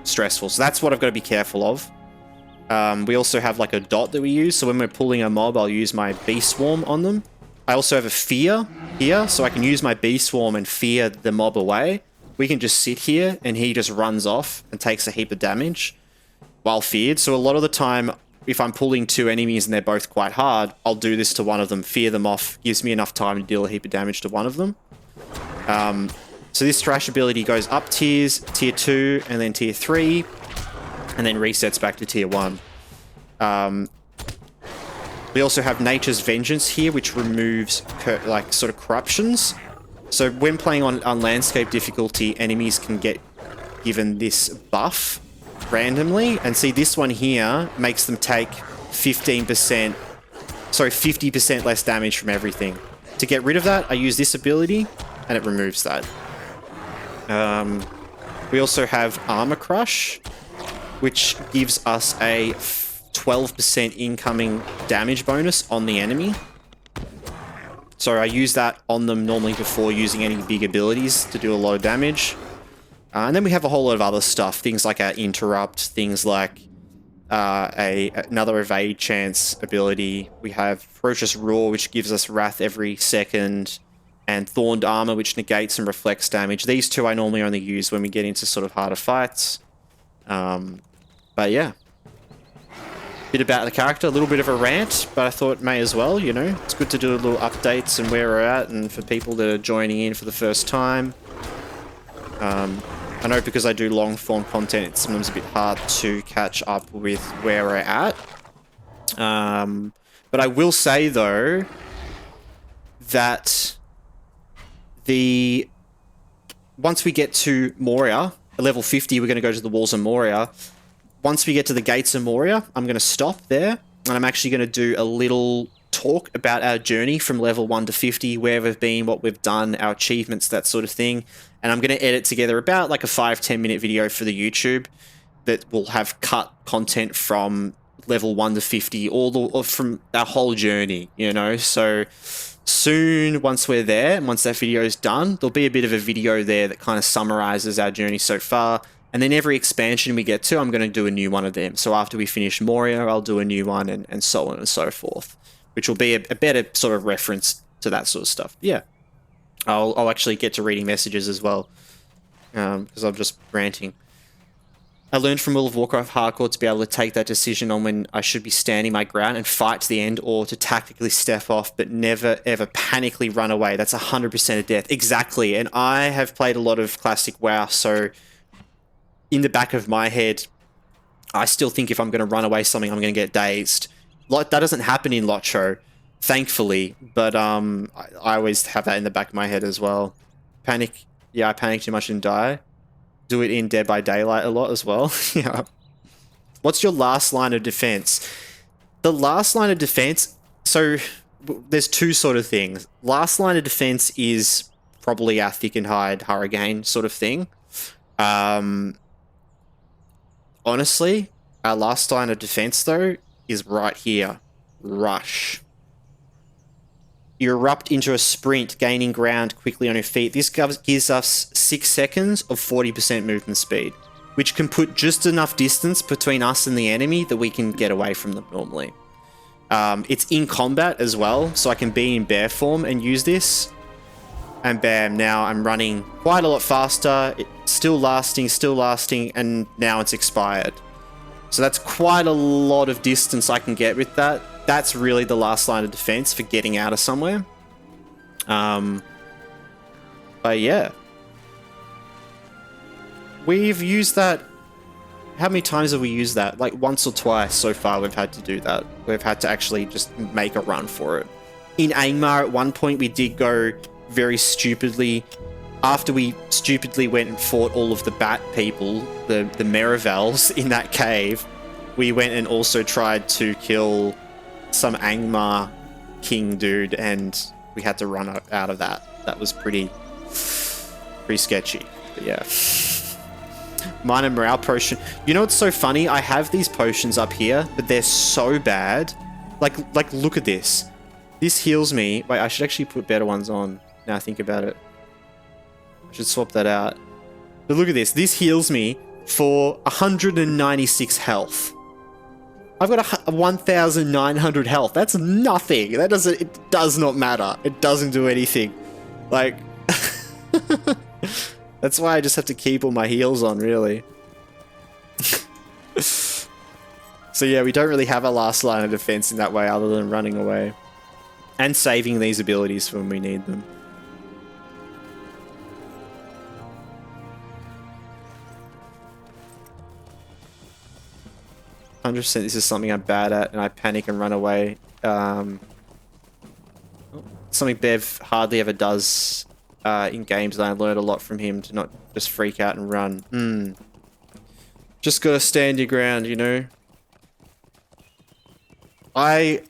Speaker 1: stressful. So that's what I've got to be careful of. We also have like a dot that we use. So when we're pulling a mob, I'll use my Bee Swarm on them. I also have a Fear here, so I can use my Bee Swarm and fear the mob away. We can just sit here, and he just runs off and takes a heap of damage while feared. So a lot of the time, if I'm pulling 2 enemies and they're both quite hard, I'll do this to one of them, fear them off, gives me enough time to deal a heap of damage to one of them. So this Thrash ability goes up tiers, tier 2, and then tier 3, and then resets back to tier 1. We also have Nature's Vengeance here, which removes like sort of corruptions. So when playing on landscape difficulty, enemies can get given this buff randomly. And see, this one here makes them take 50% less damage from everything. To get rid of that, I use this ability, and it removes that. We also have Armor Crush, which gives us a 12% incoming damage bonus on the enemy. So I use that on them normally before using any big abilities to do a lot of damage. And then we have a whole lot of other stuff, things like our Interrupt, things like another Evade Chance ability. We have Ferocious Roar, which gives us Wrath every second, and Thorned Armor, which negates and reflects damage. These two I normally only use when we get into sort of harder fights. But yeah. Bit about the character, a little bit of a rant, but I thought may as well, you know. It's good to do little updates and where we're at, and for people that are joining in for the first time. I know because I do long form content, it's sometimes a bit hard to catch up with where we're at. But I will say though, that once we get to Moria, at level 50, we're going to go to the Walls of Moria. Once we get to the Gates of Moria, I'm going to stop there, and I'm actually going to do a little talk about our journey from level 1 to 50, where we've been, what we've done, our achievements, that sort of thing. And I'm going to edit together about like a 5-10 minute video for the YouTube that will have cut content from level 1 to 50, or from our whole journey, you know. So soon, once we're there and once that video is done, there'll be a bit of a video there that kind of summarizes our journey so far. And then every expansion we get to, I'm going to do a new one of them. So after we finish Moria, I'll do a new one, and so on and so forth, which will be a better sort of reference to that sort of stuff. Yeah. I'll actually get to reading messages as well, because I'm just ranting. I learned from World of Warcraft Hardcore to be able to take that decision on when I should be standing my ground and fight to the end, or to tactically step off, but never ever panically run away. That's 100% of death. Exactly. And I have played a lot of classic WoW, so in the back of my head, I still think if I'm going to run away something, I'm going to get dazed. Like, that doesn't happen in LOTRO, thankfully, but I always have that in the back of my head as well. Panic. Yeah, I panic too much and die. Do it in Dead by Daylight a lot as well. Yeah. What's your last line of defense? The last line of defense, so there's two sort of things. Last line of defense is probably our Thick and Hide Hurricane sort of thing. Honestly, our last line of defense though is right here. Rush. You erupt into a sprint, gaining ground quickly on your feet. This gives us 6 seconds of 40% movement speed, which can put just enough distance between us and the enemy that we can get away from them normally. It's in combat as well, so I can be in bear form and use this. And bam, now I'm running quite a lot faster. It's still lasting, and now it's expired. So that's quite a lot of distance I can get with that. That's really the last line of defense for getting out of somewhere. But yeah. We've used that... How many times have we used that? Like once or twice so far we've had to do that. We've had to actually just make a run for it. In Angmar at one point we did go very stupidly. After we stupidly went and fought all of the bat people, the Merivals in that cave, we went and also tried to kill some Angmar king dude, and we had to run out of that. That was pretty sketchy. But yeah. Minor morale potion. You know what's so funny? I have these potions up here, but they're so bad. Like look at this. This heals me. Wait, I should actually put better ones on. Now I think about it. I should swap that out. But look at this. This heals me for 196 health. I've got a 1,900 health. That's nothing. It does not matter. It doesn't do anything. Like, that's why I just have to keep all my heals on, really. So yeah, we don't really have a last line of defense in that way other than running away. And saving these abilities for when we need them. 100% this is something I'm bad at, and I panic and run away. Something Bev hardly ever does in games, and I learned a lot from him to not just freak out and run. Just gotta stand your ground, you know? I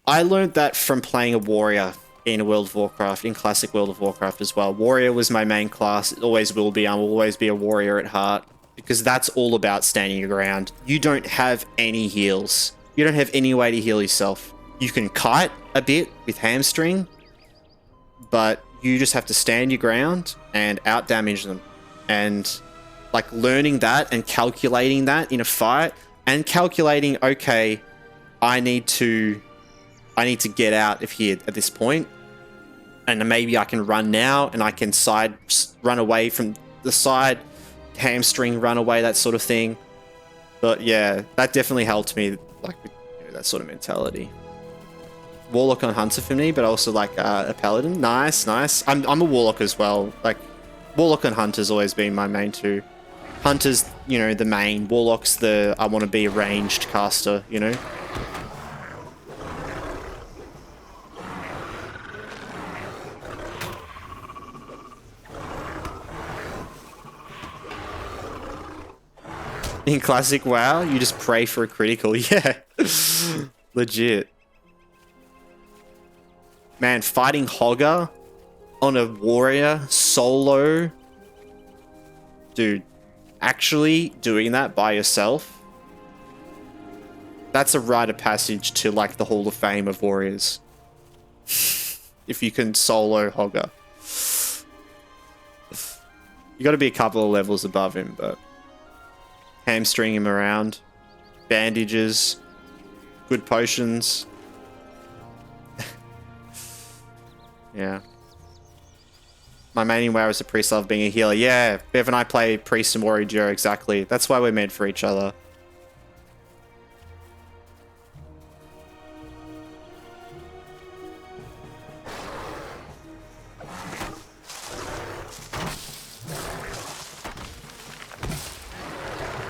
Speaker 1: learned that from playing a warrior in World of Warcraft, in classic World of Warcraft as well. Warrior was my main class, it always will be. I will always be a warrior at heart. Because that's all about standing your ground. You don't have any heals. You don't have any way to heal yourself. You can kite a bit with hamstring, but you just have to stand your ground and out damage them. And like learning that and calculating that in a fight, and calculating, okay, I need to get out of here at this point, and maybe I can run now, and I can run away from the side, hamstring, run away, that sort of thing. But yeah, that definitely helped me, like, with, you know, that sort of mentality. Warlock on Hunter for me, but also like a Paladin. Nice. I'm a Warlock as well. Like, Warlock and Hunter's always been my main two. Hunter's, you know, the main. Warlock's the, I want to be a ranged caster, you know? In classic WoW, you just pray for a critical. Yeah. Legit. Man, fighting Hogger on a warrior solo. Dude, actually doing that by yourself, that's a rite of passage to like the Hall of Fame of warriors. If you can solo Hogger. You got to be a couple of levels above him, but hamstring him around, bandages, good potions. Yeah. My main way was a priest, love being a healer. Yeah, Bev and I play priest and warrior duo, exactly. That's why we're meant for each other.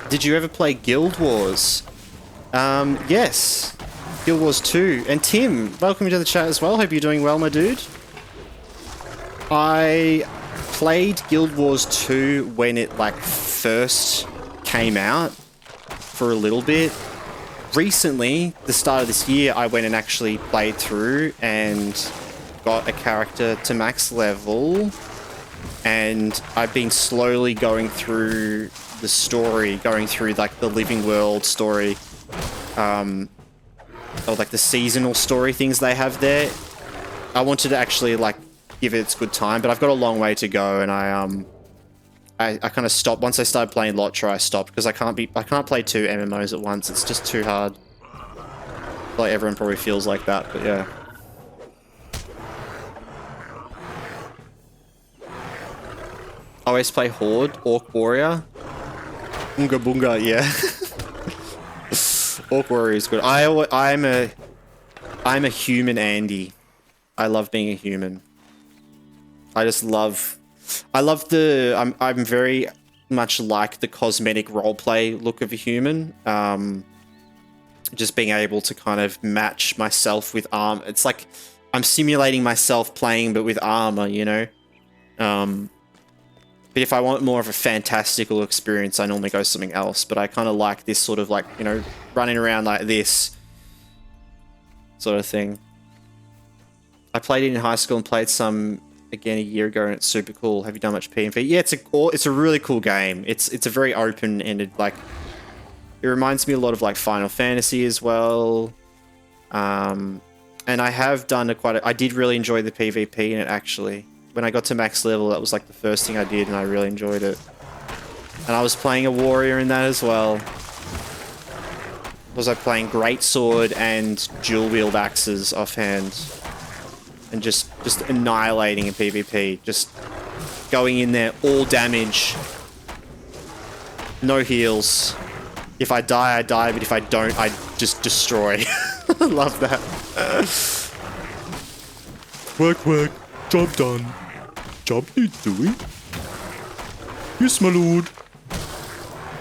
Speaker 1: Did you ever play Guild Wars? Yes. Guild Wars 2. And Tim, welcome to the chat as well. Hope you're doing well, my dude. I played Guild Wars 2 when it like first came out for a little bit. Recently, the start of this year, I went and actually played through and got a character to max level. And I've been slowly going through the story, going through like the living world story, or like the seasonal story things they have there. I wanted to actually like give it its good time, but I've got a long way to go, and I kind of stopped once I started playing LOTRO. I stopped because I can't play 2 MMOs at once. It's just too hard. Like everyone probably feels like that, but yeah. Always play Horde, Orc Warrior. Unga Bunga, yeah. Orc Warrior is good. I'm a human Andy. I love being a human. I love I'm very much like the cosmetic roleplay look of a human. Just being able to kind of match myself with armor. It's like I'm simulating myself playing, but with armor, you know? But if I want more of a fantastical experience, I normally go something else. But I kind of like this sort of like, you know, running around like this sort of thing. I played it in high school and played some again a year ago, and it's super cool. Have you done much PvP? Yeah, it's a really cool game. It's a very open-ended, like, it reminds me a lot of like Final Fantasy as well. And I have done I did really enjoy the PvP in it actually. When I got to max level, that was like the first thing I did, and I really enjoyed it. And I was playing a warrior in that as well. Was I playing greatsword and dual wield axes offhand, and just annihilating a PvP, just going in there all damage, no heals. If I die, I die, but if I don't, I just destroy. I love that. Work, work. Job done. Job need doing. Yes, my lord.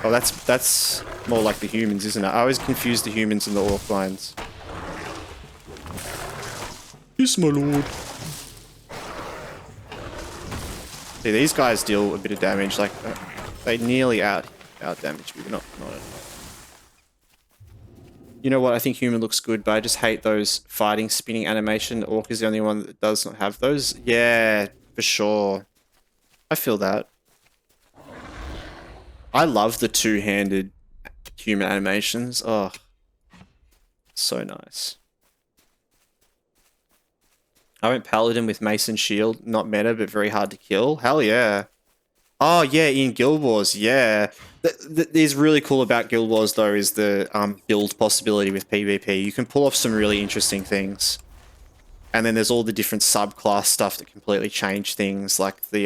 Speaker 1: Oh, that's more like the humans, isn't it? I always confuse the humans and the orc lines. Yes, my lord. See, these guys deal a bit of damage. Like they nearly out damage me, but not enough. You know what? I think human looks good, but I just hate those fighting spinning animation. Orc is the only one that does not have those. Yeah, for sure. I feel that. I love the two-handed human animations. Oh, so nice. I went Paladin with Mace and Shield. Not meta, but very hard to kill. Hell yeah. Oh, yeah, in Guild Wars, yeah. What is really cool about Guild Wars, though, is the build possibility with PvP. You can pull off some really interesting things. And then there's all the different subclass stuff that completely change things, like the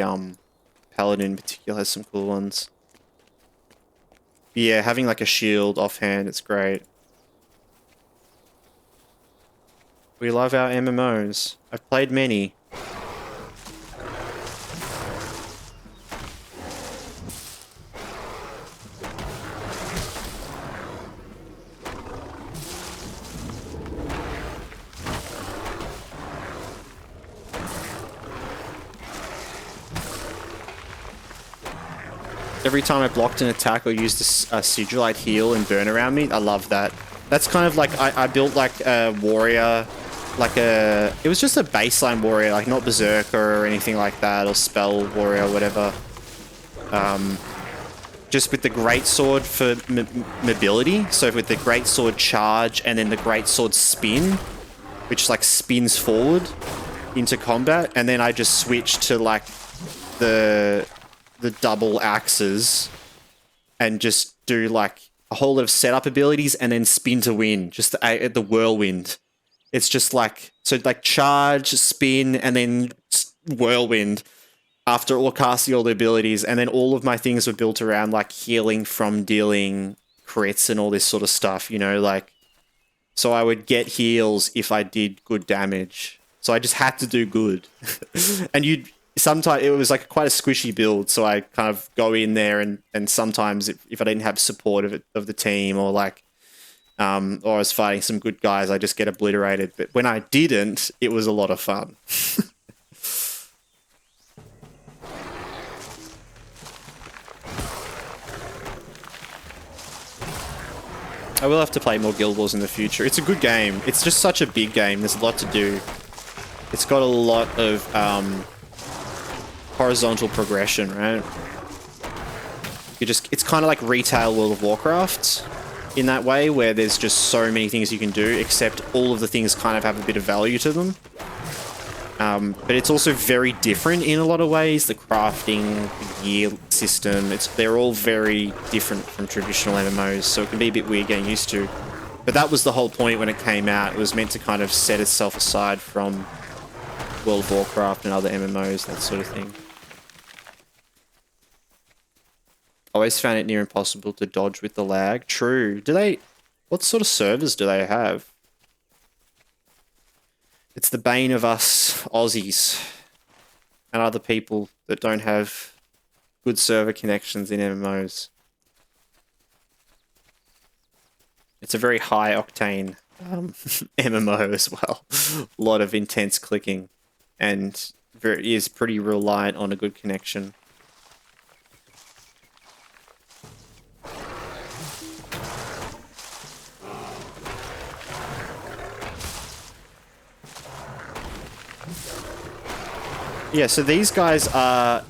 Speaker 1: Paladin in particular has some cool ones. Yeah, having like a shield offhand, it's great. We love our MMOs. I've played many. Every time I blocked an attack or used a Sigilite heal and burn around me, I love that. That's kind of like, I built like a warrior it was just a baseline warrior, like not berserker or anything like that, or spell warrior or whatever. Just with the greatsword for mobility. So with the greatsword charge and then the greatsword spin, which like spins forward into combat, and then I just switched to like the double axes and just do like a whole lot of setup abilities and then spin to win, just the whirlwind. It's just like, so like charge, spin, and then whirlwind after all casting all the abilities, and then all of my things were built around like healing from dealing crits and all this sort of stuff, you know, like, so I would get heals if I did good damage. So I just had to do good. And sometimes it was like quite a squishy build, so I kind of go in there and sometimes if I didn't have support of the team, or like or I was fighting some good guys, I just get obliterated. But when I didn't, it was a lot of fun. I will have to play more Guild Wars in the future. It's a good game. It's just such a big game. There's a lot to do. It's got a lot of horizontal progression, right? It's kind of like retail World of Warcraft in that way, where there's just so many things you can do, except all of the things kind of have a bit of value to them. But it's also very different in a lot of ways. The crafting, the gear system, they're all very different from traditional MMOs, so it can be a bit weird getting used to. But that was the whole point when it came out. It was meant to kind of set itself aside from World of Warcraft and other MMOs, that sort of thing. Always found it near impossible to dodge with the lag. True. What sort of servers do they have? It's the bane of us Aussies and other people that don't have good server connections in MMOs. It's a very high octane MMO as well. A lot of intense clicking, and is pretty reliant on a good connection. Yeah, so these guys are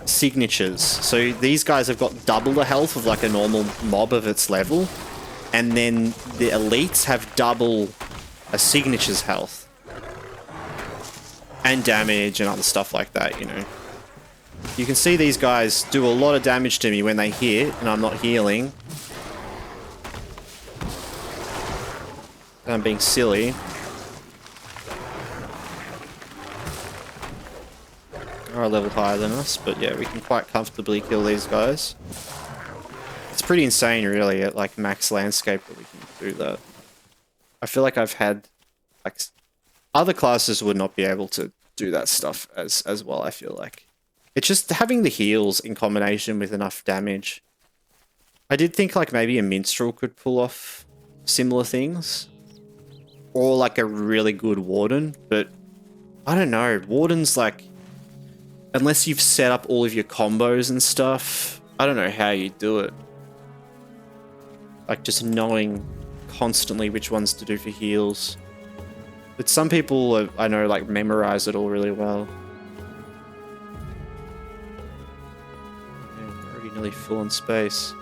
Speaker 1: signatures. So these guys have got double the health of like a normal mob of its level. And then the elites have double a signature's health. And damage and other stuff like that, you know. You can see these guys do a lot of damage to me when they hit, and I'm not healing. And I'm being silly. Are a level higher than us, but yeah, we can quite comfortably kill these guys. It's pretty insane, really, at like max landscape that we can do that. I feel like I've had like other classes would not be able to do that stuff as well. I feel like it's just having the heals in combination with enough damage. I did think like maybe a minstrel could pull off similar things, or like a really good warden, but I don't know. Warden's like, unless you've set up all of your combos and stuff, I don't know how you do it. Like just knowing constantly which ones to do for heals. But some people, I know, like memorize it all really well. Man, we're already nearly full on space.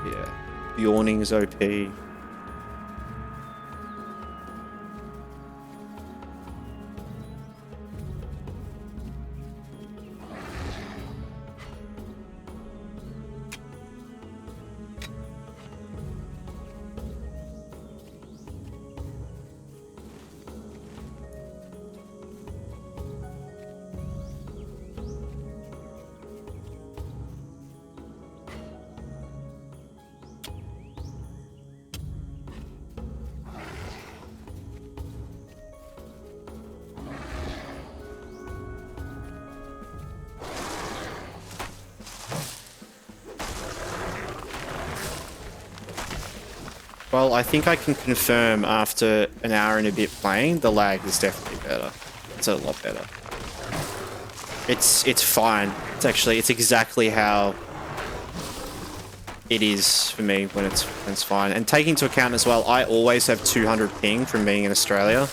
Speaker 1: Yeah, the awning's OP. Well, I think I can confirm after an hour and a bit playing, the lag is definitely better. It's a lot better. It's fine. It's exactly how it is for me when it's fine. And taking into account as well, I always have 200 ping from being in Australia.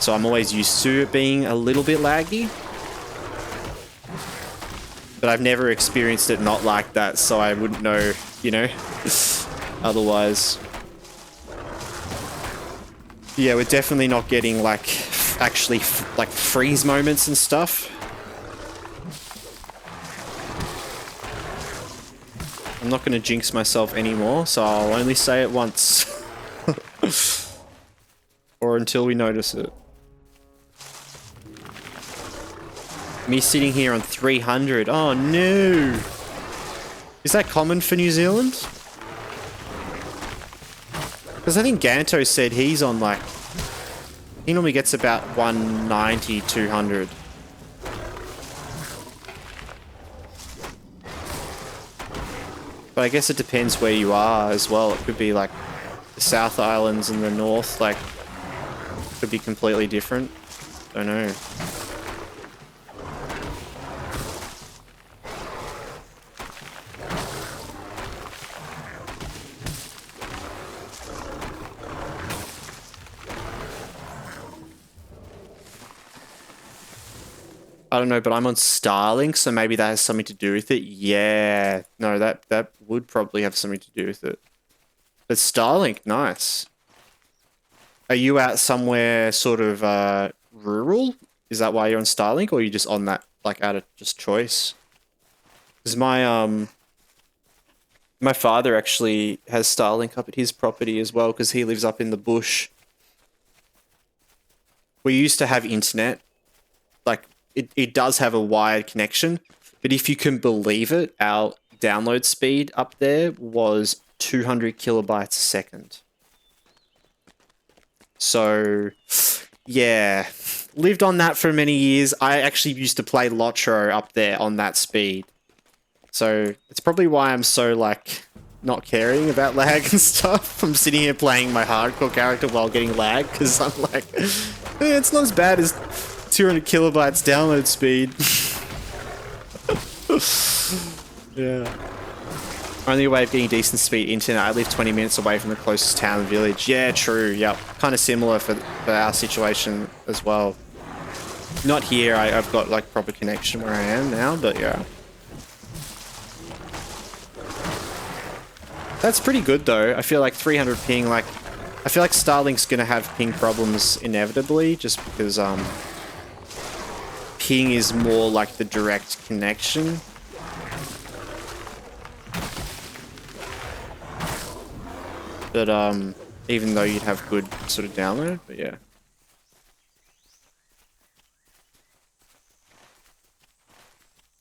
Speaker 1: So I'm always used to it being a little bit laggy. But I've never experienced it not like that, so I wouldn't know, you know, otherwise. Yeah, we're definitely not getting like actually like freeze moments and stuff. I'm not going to jinx myself anymore, so I'll only say it once. Or until we notice it. Me sitting here on 300. Oh no! Is that common for New Zealand? Because I think Ganto said he's on like... He normally gets about 190, 200. But I guess it depends where you are as well. It could be like the South Islands and the North, like, could be completely different. Don't know. I don't know, but I'm on Starlink, so maybe that has something to do with it. Yeah, no, that would probably have something to do with it. But Starlink, nice. Are you out somewhere sort of rural? Is that why you're on Starlink, or are you just on that like out of just choice? Because my father actually has Starlink up at his property as well, because he lives up in the bush. We used to have internet, like. It does have a wired connection, but if you can believe it, our download speed up there was 200 kilobytes a second. So, yeah, lived on that for many years. I actually used to play LOTRO up there on that speed. So, it's probably why I'm so, like, not caring about lag and stuff. I'm sitting here playing my hardcore character while getting lag, because I'm like, it's not as bad as 200 kilobytes download speed. Yeah. Only way of getting decent speed internet, I live 20 minutes away from the closest town and village. Yeah, true, yep. Kind of similar for our situation as well. Not here, I've got like proper connection where I am now, but yeah. That's pretty good though. I feel like 300 ping, like, I feel like Starlink's gonna have ping problems inevitably, just because, ping is more like the direct connection. But even though you'd have good sort of download, but yeah.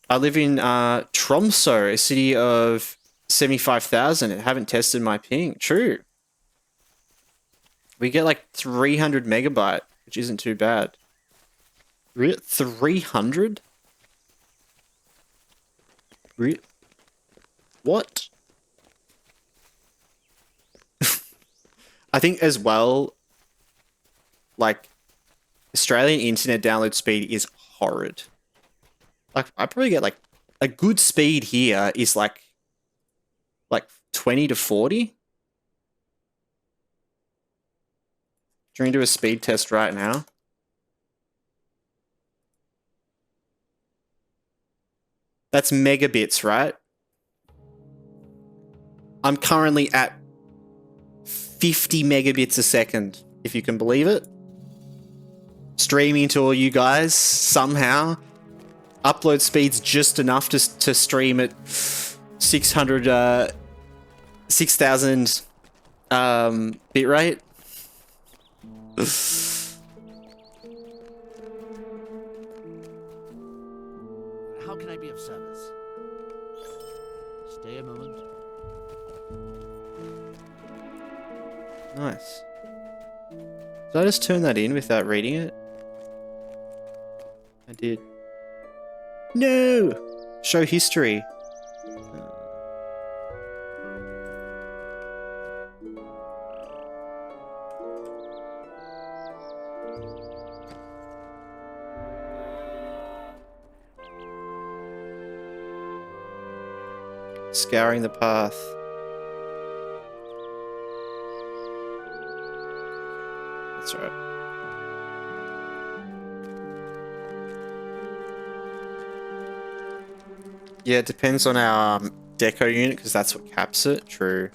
Speaker 1: I live in Tromsø, a city of 75,000. I haven't tested my ping. True. We get like 300 megabyte, which isn't too bad. 300? What? I think as well, like, Australian internet download speed is horrid. Like, I probably get like a good speed here is like 20 to 40. Trying to do a speed test right now. That's megabits, right? I'm currently at 50 megabits a second, if you can believe it. Streaming to all you guys somehow. Upload speed's just enough to stream at 6,000 bitrate.
Speaker 2: How can I be of service? Stay a moment.
Speaker 1: Nice. Did I just turn that in without reading it? I did. No! Show history. Scouring the path. That's right. Yeah, it depends on our deco unit because that's what caps it. True.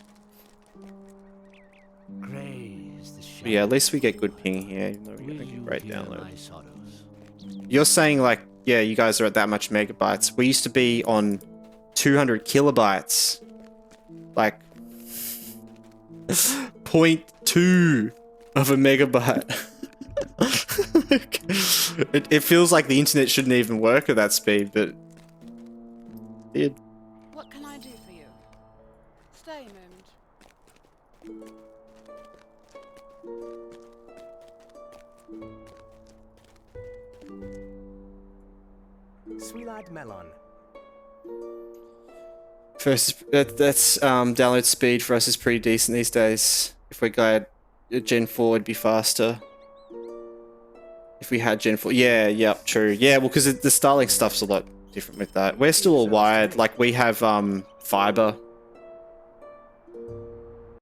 Speaker 2: Grey is the
Speaker 1: But yeah, at
Speaker 2: shadow.
Speaker 1: least we get good ping here, even though we're
Speaker 2: Will
Speaker 1: getting
Speaker 2: you
Speaker 1: great
Speaker 2: hear
Speaker 1: download.
Speaker 2: my sorrows?
Speaker 1: You're saying like, yeah, you guys are at that much megabytes. We used to be on 200 kilobytes. Like, 0.2 of a megabyte. It feels like the internet shouldn't even work at that speed, but it.
Speaker 3: What can I do for you? Stay a moment.
Speaker 4: Sweelad Melon.
Speaker 1: First, that's download speed for us is pretty decent these days. If we're glad Gen 4 would be faster. If we had Gen 4. Yeah, yep, true. Yeah, well, because the Starlink stuff's a lot different with that. We're still all wired. Like, we have fiber